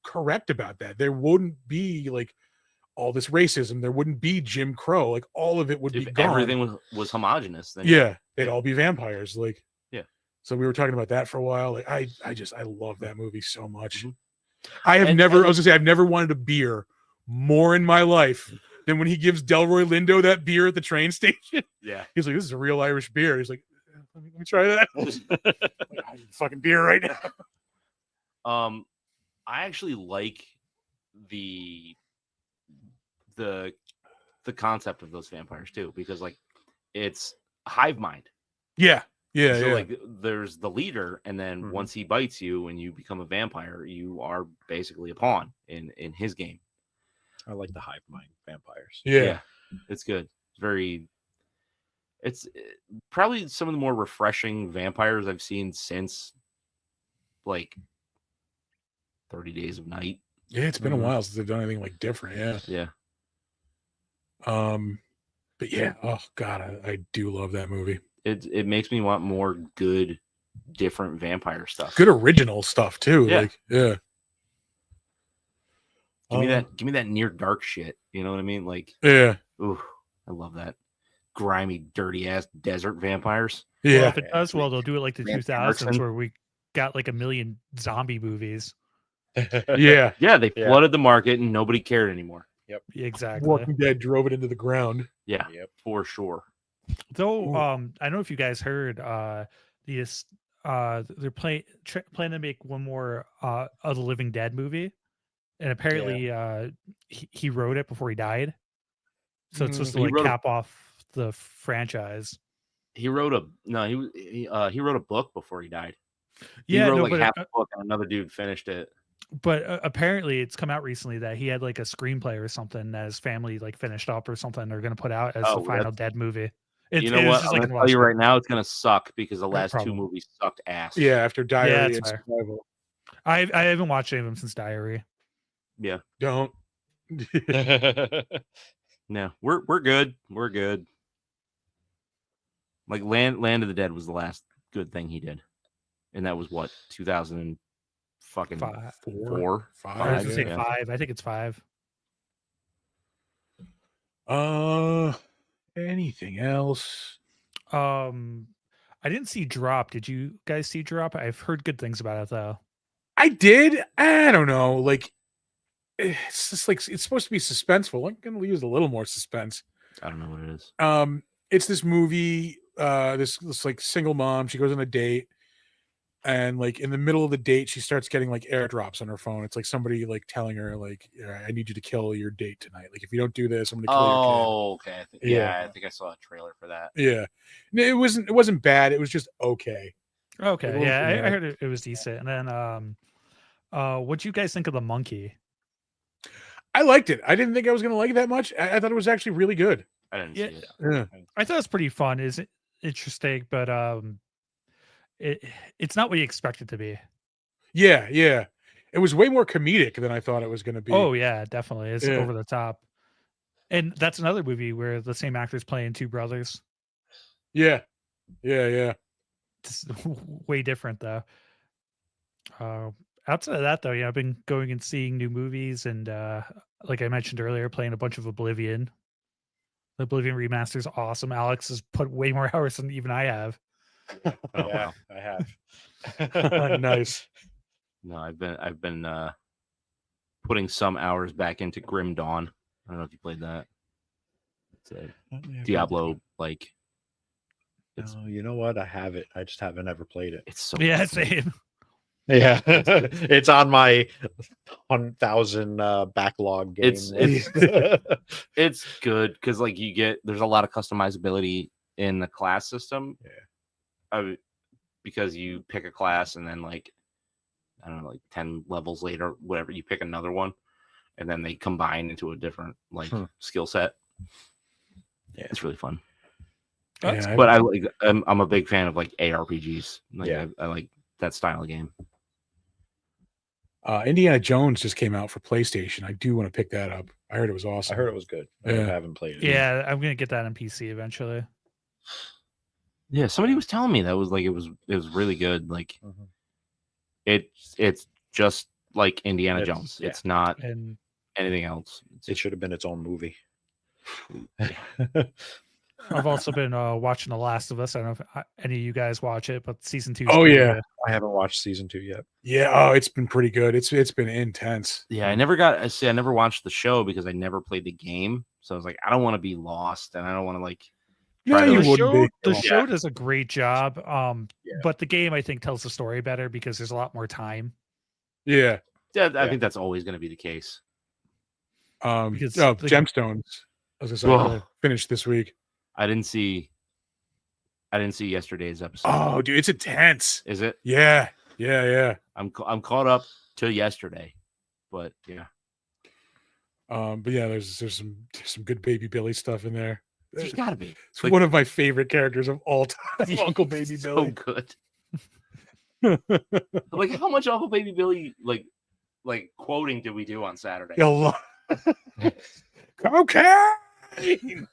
correct about that. There wouldn't be like all this racism. There wouldn't be Jim Crow. Like all of it would be If gone. everything was homogenous, then Yeah, they'd all be vampires. Like, Yeah. So we were talking about that for a while. Like I love that movie so much. Mhm. I have And- never, and I was gonna say, I've never wanted a beer more in my life than when he gives Delroy Lindo that beer at the train station. Yeah. He's like, "This is a real Irish beer." He's like, "Let me try that." Like, I need fucking beer right now. I actually like the concept of those vampires too, because like it's a hive mind. Yeah, yeah, So yeah. like there's the leader, and then Mhm. once he bites you and you become a vampire, you are basically a pawn in his game. I like the hive mind vampires. Yeah. It's good. It's probably some of the more refreshing vampires I've seen since like 30 Days of Night. Yeah, it's been a Mhm. while since they've done anything like different. Yeah. Yeah. But yeah, oh god, I do love that movie. It makes me want more good, different vampire stuff. Good original stuff too. Yeah. Like, yeah. Give me that near dark shit. You know what I mean? Like, Yeah. ooh, I love that. Grimy, dirty ass desert vampires. Well, Yeah. if it does well, they'll do it like the Grant 2000s Morrison. where we got like a million zombie movies. Yeah. Yeah, they Yeah. flooded the market and nobody cared anymore. Exactly. Walking Dead drove it into the ground. Yeah, Yep. for sure. Though, Ooh. I don't know if you guys heard, they're planning to make one more of the Living Dead movie, and apparently, he wrote it before he died, so it's supposed to He like wrote a- cap off the franchise. He wrote he wrote a book before he died. He Yeah, wrote no, like but half a book and another dude finished it. apparently it's come out recently that he had like a screenplay or something that his family like finished up or something. They're gonna put out as Oh, the final that's- Dead movie. You know what? I'm gonna tell you right now, it's gonna suck because the last Probably. two movies sucked ass. Yeah, after Diary that's and fair. Survival. I haven't watched any of them since Diary. Yeah. Don't. No, we're good. We're good. Like Land of the Dead was the last good thing he did, and that was what 2000 fucking Five. four. Five. I was gonna say yeah. 5. I think it's 5. Anything else? I didn't see Drop. Did you guys see Drop? I've heard good things about it though. I did. I don't know. Like, it's just like it's supposed to be suspenseful. I'm gonna use a little more suspense. I don't know what it is. It's this movie. This like single mom. She goes on a date, and like in the middle of the date, she starts getting like airdrops on her phone. It's like somebody like telling her like, "I need you to kill your date tonight. Like if you don't do this, I'm gonna kill your kid." Oh, okay. Yeah. I think I saw a trailer for that. Yeah, no, it wasn't bad. It was just okay. Okay, Well, yeah, yeah. I heard it was decent. And then, what do you guys think of the monkey? I liked it. I didn't think I was gonna like it that much. I thought it was actually really good. I didn't Yeah. see it. Yeah. I thought it was pretty fun. Is it interesting? But it's not what you expect it to be. Yeah, yeah. It was way more comedic than I thought it was gonna be. Oh yeah, definitely. It's Yeah. over the top. And that's another movie where the same actors playing two brothers. Yeah. Yeah. It's way different though. Outside of that though, I've been going and seeing new movies and like I mentioned earlier, playing a bunch of Oblivion. The Oblivion remaster is awesome. Alex has put way more hours than even I have. Oh, Yeah, wow. I have. Nice. No, I've been putting some hours back into Grim Dawn. I don't know if you played that. It's a Diablo like. It's No, you know what? I have it. I just haven't ever played it. it's so Yeah, fucking- same. Yeah, it's on my 1,000 backlog game. It's good because like there's a lot of customizability in the class system. Yeah. Because you pick a class and then like I don't know, like 10 levels later, whatever, you pick another one, and then they combine into a different like skill set. Yeah. It's really fun. Yeah, But I'm a big fan of like ARPGs. Like Yeah. I like that style of game. Indiana Jones just came out for PlayStation. I do want to pick that up. I heard it was I awesome. heard it was good. I Yeah. haven't played it. Yeah, I'm gonna get that on PC eventually. Yeah, somebody was telling me that was like it was really good. Like Mhm. it's just like Indiana It's- Jones. yeah. It's not And anything else. It should have been its own movie. I've also been watching The Last of Us. I don't know if any of you guys watch it, but season 2. Oh, yeah. I haven't watched season 2 yet. Yeah. Oh, it's been pretty good. It's been intense. Yeah, I never watched the show because I never played the game. So I was like, I don't want to be lost, and I don't want to like. No, try to, you like, wouldn't be. The Yeah. show does a great job. Yeah. But the game I think tells the story better because there's a lot more time. Yeah. Yeah, I think that's always going to be the case. Because the- Gemstones. As I said, Whoa. finished this week. I didn't see yesterday's episode. Oh, dude, it's intense. Is it? Yeah. Yeah. I'm caught up to yesterday, but yeah, But yeah, there's some good Baby Billy stuff in there. there's got to be. It's Like, one of my favorite characters of all time, Uncle Baby so Billy. good. Like, how much Uncle Baby Billy like quoting did we do on Saturday? A lot. Cocaine.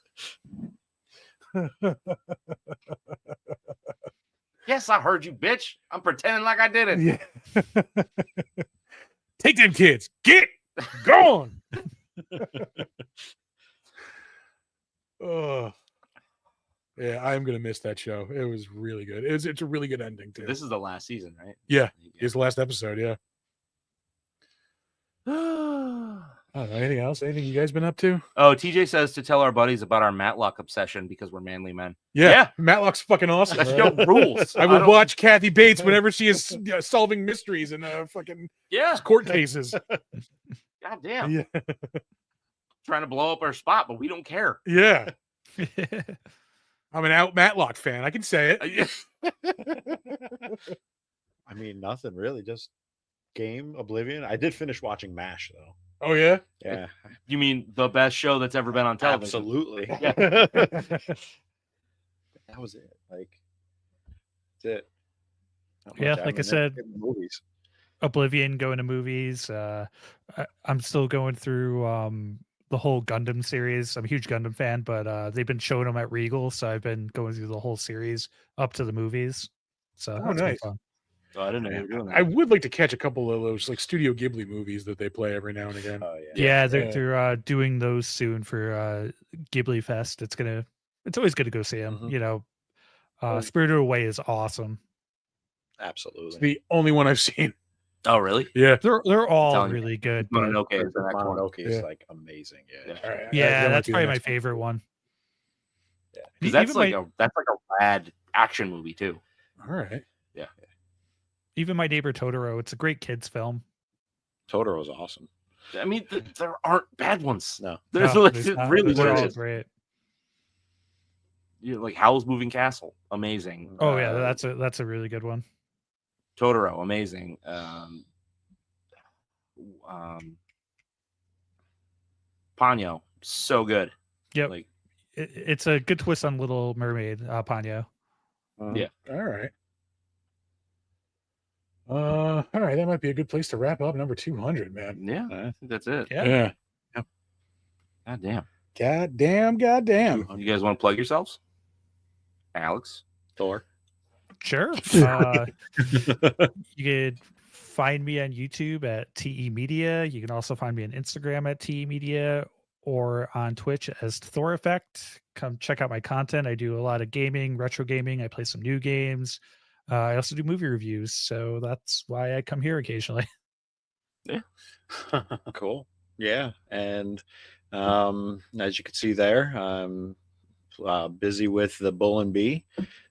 Yes, I heard you, bitch. I'm pretending like I didn't. Yeah. Take them kids. Get gone. Oh, yeah, I'm gonna miss that show. It was really good. It's a really good ending too. This is the last season, right? Yeah. It's the last episode. Yeah. I don't know, anything else? Anything you guys been up to? Oh, TJ says to tell our buddies about our Matlock obsession because we're manly men. Yeah. Matlock's fucking awesome. That man. show rules. I would don't- watch Kathy Bates whenever she is solving mysteries and fucking Yeah. court cases. God damn. Yeah. Trying to blow up our spot, but we don't care. Yeah. I'm an out Matlock fan. I can say it. I mean, nothing really. Just Game, Oblivion. I did finish watching MASH though. Oh yeah. Yeah, You mean the best show that's ever been on television? absolutely. Yeah. That was it. Like, that's it. Not Yeah, much like I happening. said, In the movies. Oblivion, going to movies. I'm still going through the whole Gundam series. I'm a huge Gundam fan, but they've been showing them at Regal, so I've been going through the whole series up to the movies. So Oh, that's been nice. fun. Oh, I didn't know you were doing that. I would like to catch a couple of those like Studio Ghibli movies that they play every now and again. Oh yeah. Yeah, they're Yeah. they're doing those soon for Ghibli Fest. It's always good to go see them. Mhm. You know, Oh. Spirited Away is awesome. It's Absolutely. the only one I've seen. Oh, really? Yeah. They're all telling you. really good. But Mononoke is the Princess next one. Mononoke is Yeah. like amazing. Yeah. All right. yeah, that might that's be the probably my next one. favorite one. Because that's Even like a rad action movie too. All right. Even My Neighbor Totoro. It's a great kids film. Totoro's awesome. I mean, there aren't bad ones. No. There's No, like, there's not. really They're there all is. great. You know, like Howl's Moving Castle, amazing. Oh yeah, that's a really good one. Totoro, amazing. Ponyo, so good. Yep. Like, It's a good twist on Little Mermaid, Ponyo. Yeah. All right. All right. That might be a good place to wrap up number 200, man. yeah, I think that's it. Yeah. God damn. God damn. You guys want to plug yourselves? Alex? Thor. Sure. You could find me on YouTube at TE Media. You can also find me on Instagram at TE Media or on Twitch as Thor Effect. Come check out my content. I do a lot of gaming, retro gaming. I play some new games. I also do movie reviews, so that's why I come here occasionally. Cool. Yeah. And as you can see there, I'm busy with the Bull and Bee.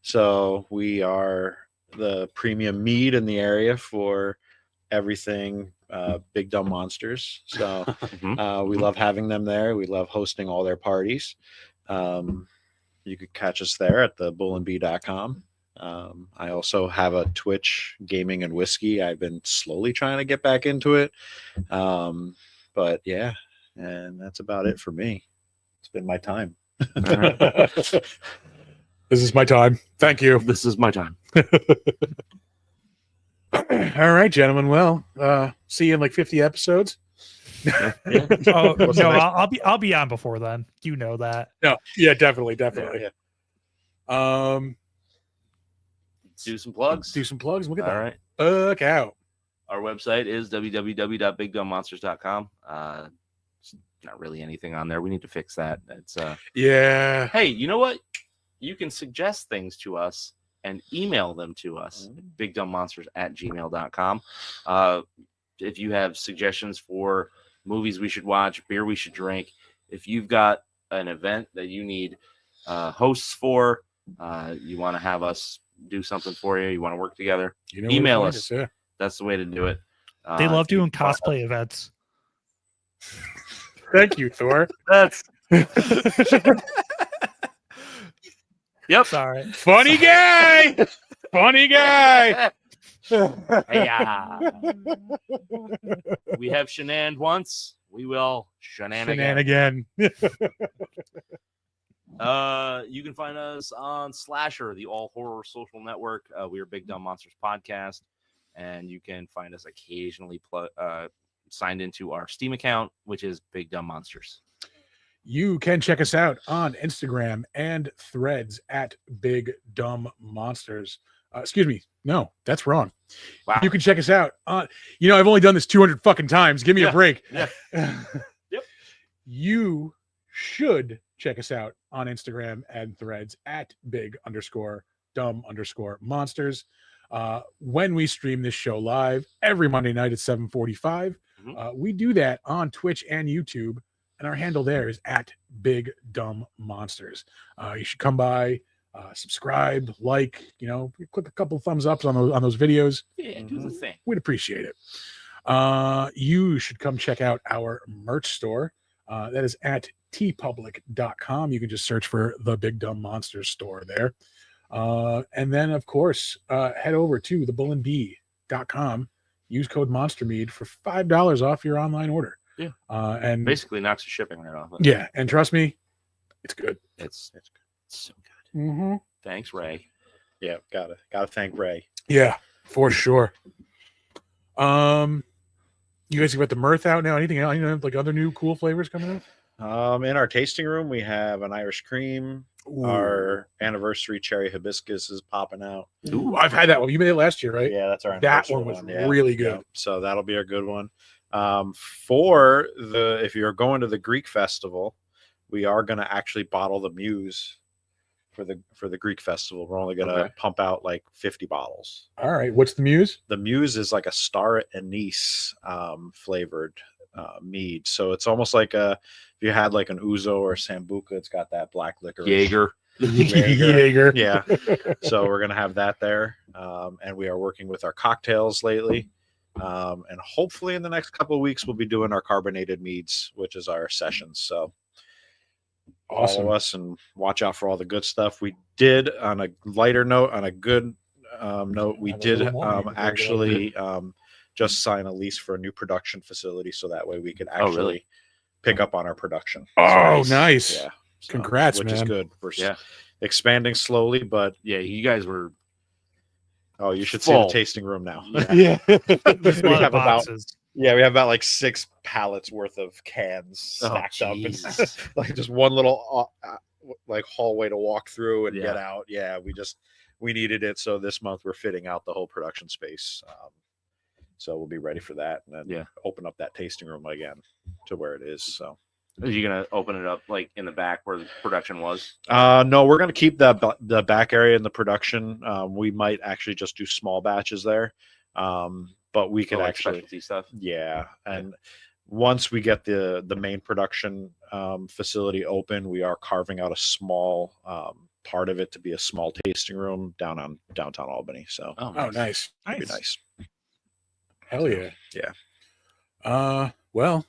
So we are the premium mead in the area for everything Big Dumb Monsters. So we love having them there. We love hosting all their parties. You could catch us there at thebullandbee.com. I also have a Twitch Gaming and Whiskey. I've been slowly trying to get back into it. But yeah, and that's about it for me. It's been my time. This is my time. Thank you. This is my time. All right, gentlemen. Well, see you in like 50 episodes. Oh What's the no, next- I'll be on before then. You know that. No, yeah, definitely. Yeah. Do some plugs. Do some plugs. Look at All that. right. Look out. Our website is www.bigdumbmonsters.com. not really anything on there. We need to fix that. It's Yeah. Hey, you know what? You can suggest things to us and email them to us at bigdumbmonsters@gmail.com. If you have suggestions for movies we should watch, beer we should drink, if you've got an event that you need hosts for, you want to have us do something for you, you want to work together, You know where to email find us. Yeah. That's the way to do it. They love you doing can find us- cosplay events. Thank you, Thor. That's yep. Sorry. Funny guy. Funny guy. Hey, we have shenaned once. We will shenan again. You can find us on Slasher, the all horror social network. We are Big Dumb Monsters Podcast, and you can find us occasionally signed into our Steam account, which is Big Dumb Monsters. You can check us out on Instagram and Threads at Big Dumb Monsters. Excuse me. No, that's wrong. Wow. You can check us out on, I've only done this 200 fucking times. Give me a break. Yeah. Yep. You should check us out on Instagram and Threads at big_dumb_monsters. When we stream this show live every Monday night at 7:45, we do that on Twitch and YouTube, and our handle there is at Big Dumb Monsters. You should come by, subscribe, like, click a couple thumbs ups on those videos. Yeah, do the thing. We'd appreciate it. You should come check out our merch store. That is at tpublic.com. You can just search for the Big Dumb Monsters store there. And then, of course, head over to thebullandbee.com. Use code MonsterMead for $5 off your online order. Yeah. And basically knocks the shipping right off. Yeah. And trust me, it's good. It's so good. Mm-hmm. Thanks, Ray. Yeah, gotta thank Ray. Yeah, for sure. You guys got the mirth out now? Anything else? Like other new cool flavors coming out? In our tasting room, we have an Irish cream. Ooh. Our anniversary cherry hibiscus is popping out. Ooh, I've had that one. You made it last year, right? Yeah, that's our That anniversary one was yeah. really good. Yeah, so that'll be a good one. If you're going to the Greek festival, we are going to actually bottle the Muse for the Greek festival. We're only going to pump out like 50 bottles. All right. What's the Muse? The Muse is like a star anise flavored mead. So it's almost like if you had like an Ouzo or Sambuca, it's got that black liquor. Jaeger. Jaeger. Yeah. So we're going to have that there. And we are working with our cocktails lately. And hopefully in the next couple of weeks, we'll be doing our carbonated meads, which is our sessions. So Awesome. follow us and watch out for all the good stuff. We did, on a lighter note, on a good note, we did actually just sign a lease for a new production facility, so that way we could actually pick up on our production. Oh, nice. Yeah. So, Congrats, which man. is good. We're expanding slowly, but Yeah, you guys were you should see full. the tasting room now. Yeah. There's a lot of have about- boxes. Yeah, we have about like 6 pallets worth of cans stacked up, and Jesus. like just one little like hallway to walk through and Yeah. get out. Yeah, we needed it, so this month we're fitting out the whole production space. So we'll be ready for that, and then open up that tasting room again to where it is. So Are you gonna open it up like in the back where the production was? no, we're gonna keep the back area in the production. We might actually just do small batches there. But we could Like actually specialty stuff. Yeah, and once we get the main production facility open, we are carving out a small part of it to be a small tasting room downtown Albany. So Oh, Oh, nice. it'd be nice. Hell yeah. Yeah. Well,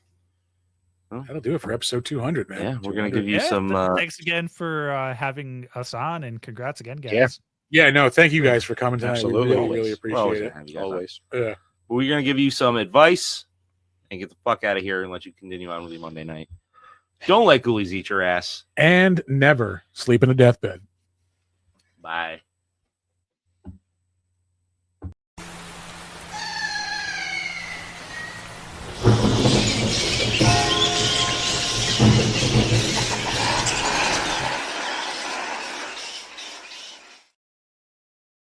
that'll do it for episode 200, man. Yeah, we're gonna 200. give you some. Thanks again for having us on, and congrats again, guys. Yeah. Yeah, no, thank you guys for coming tonight. Absolutely. We really, really appreciate always it. gonna have you guys on. Always. Yeah. We're gonna give you some advice and get the fuck out of here and let you continue on with your Monday night. Don't let ghoulies eat your ass. And never sleep in a deathbed. Bye.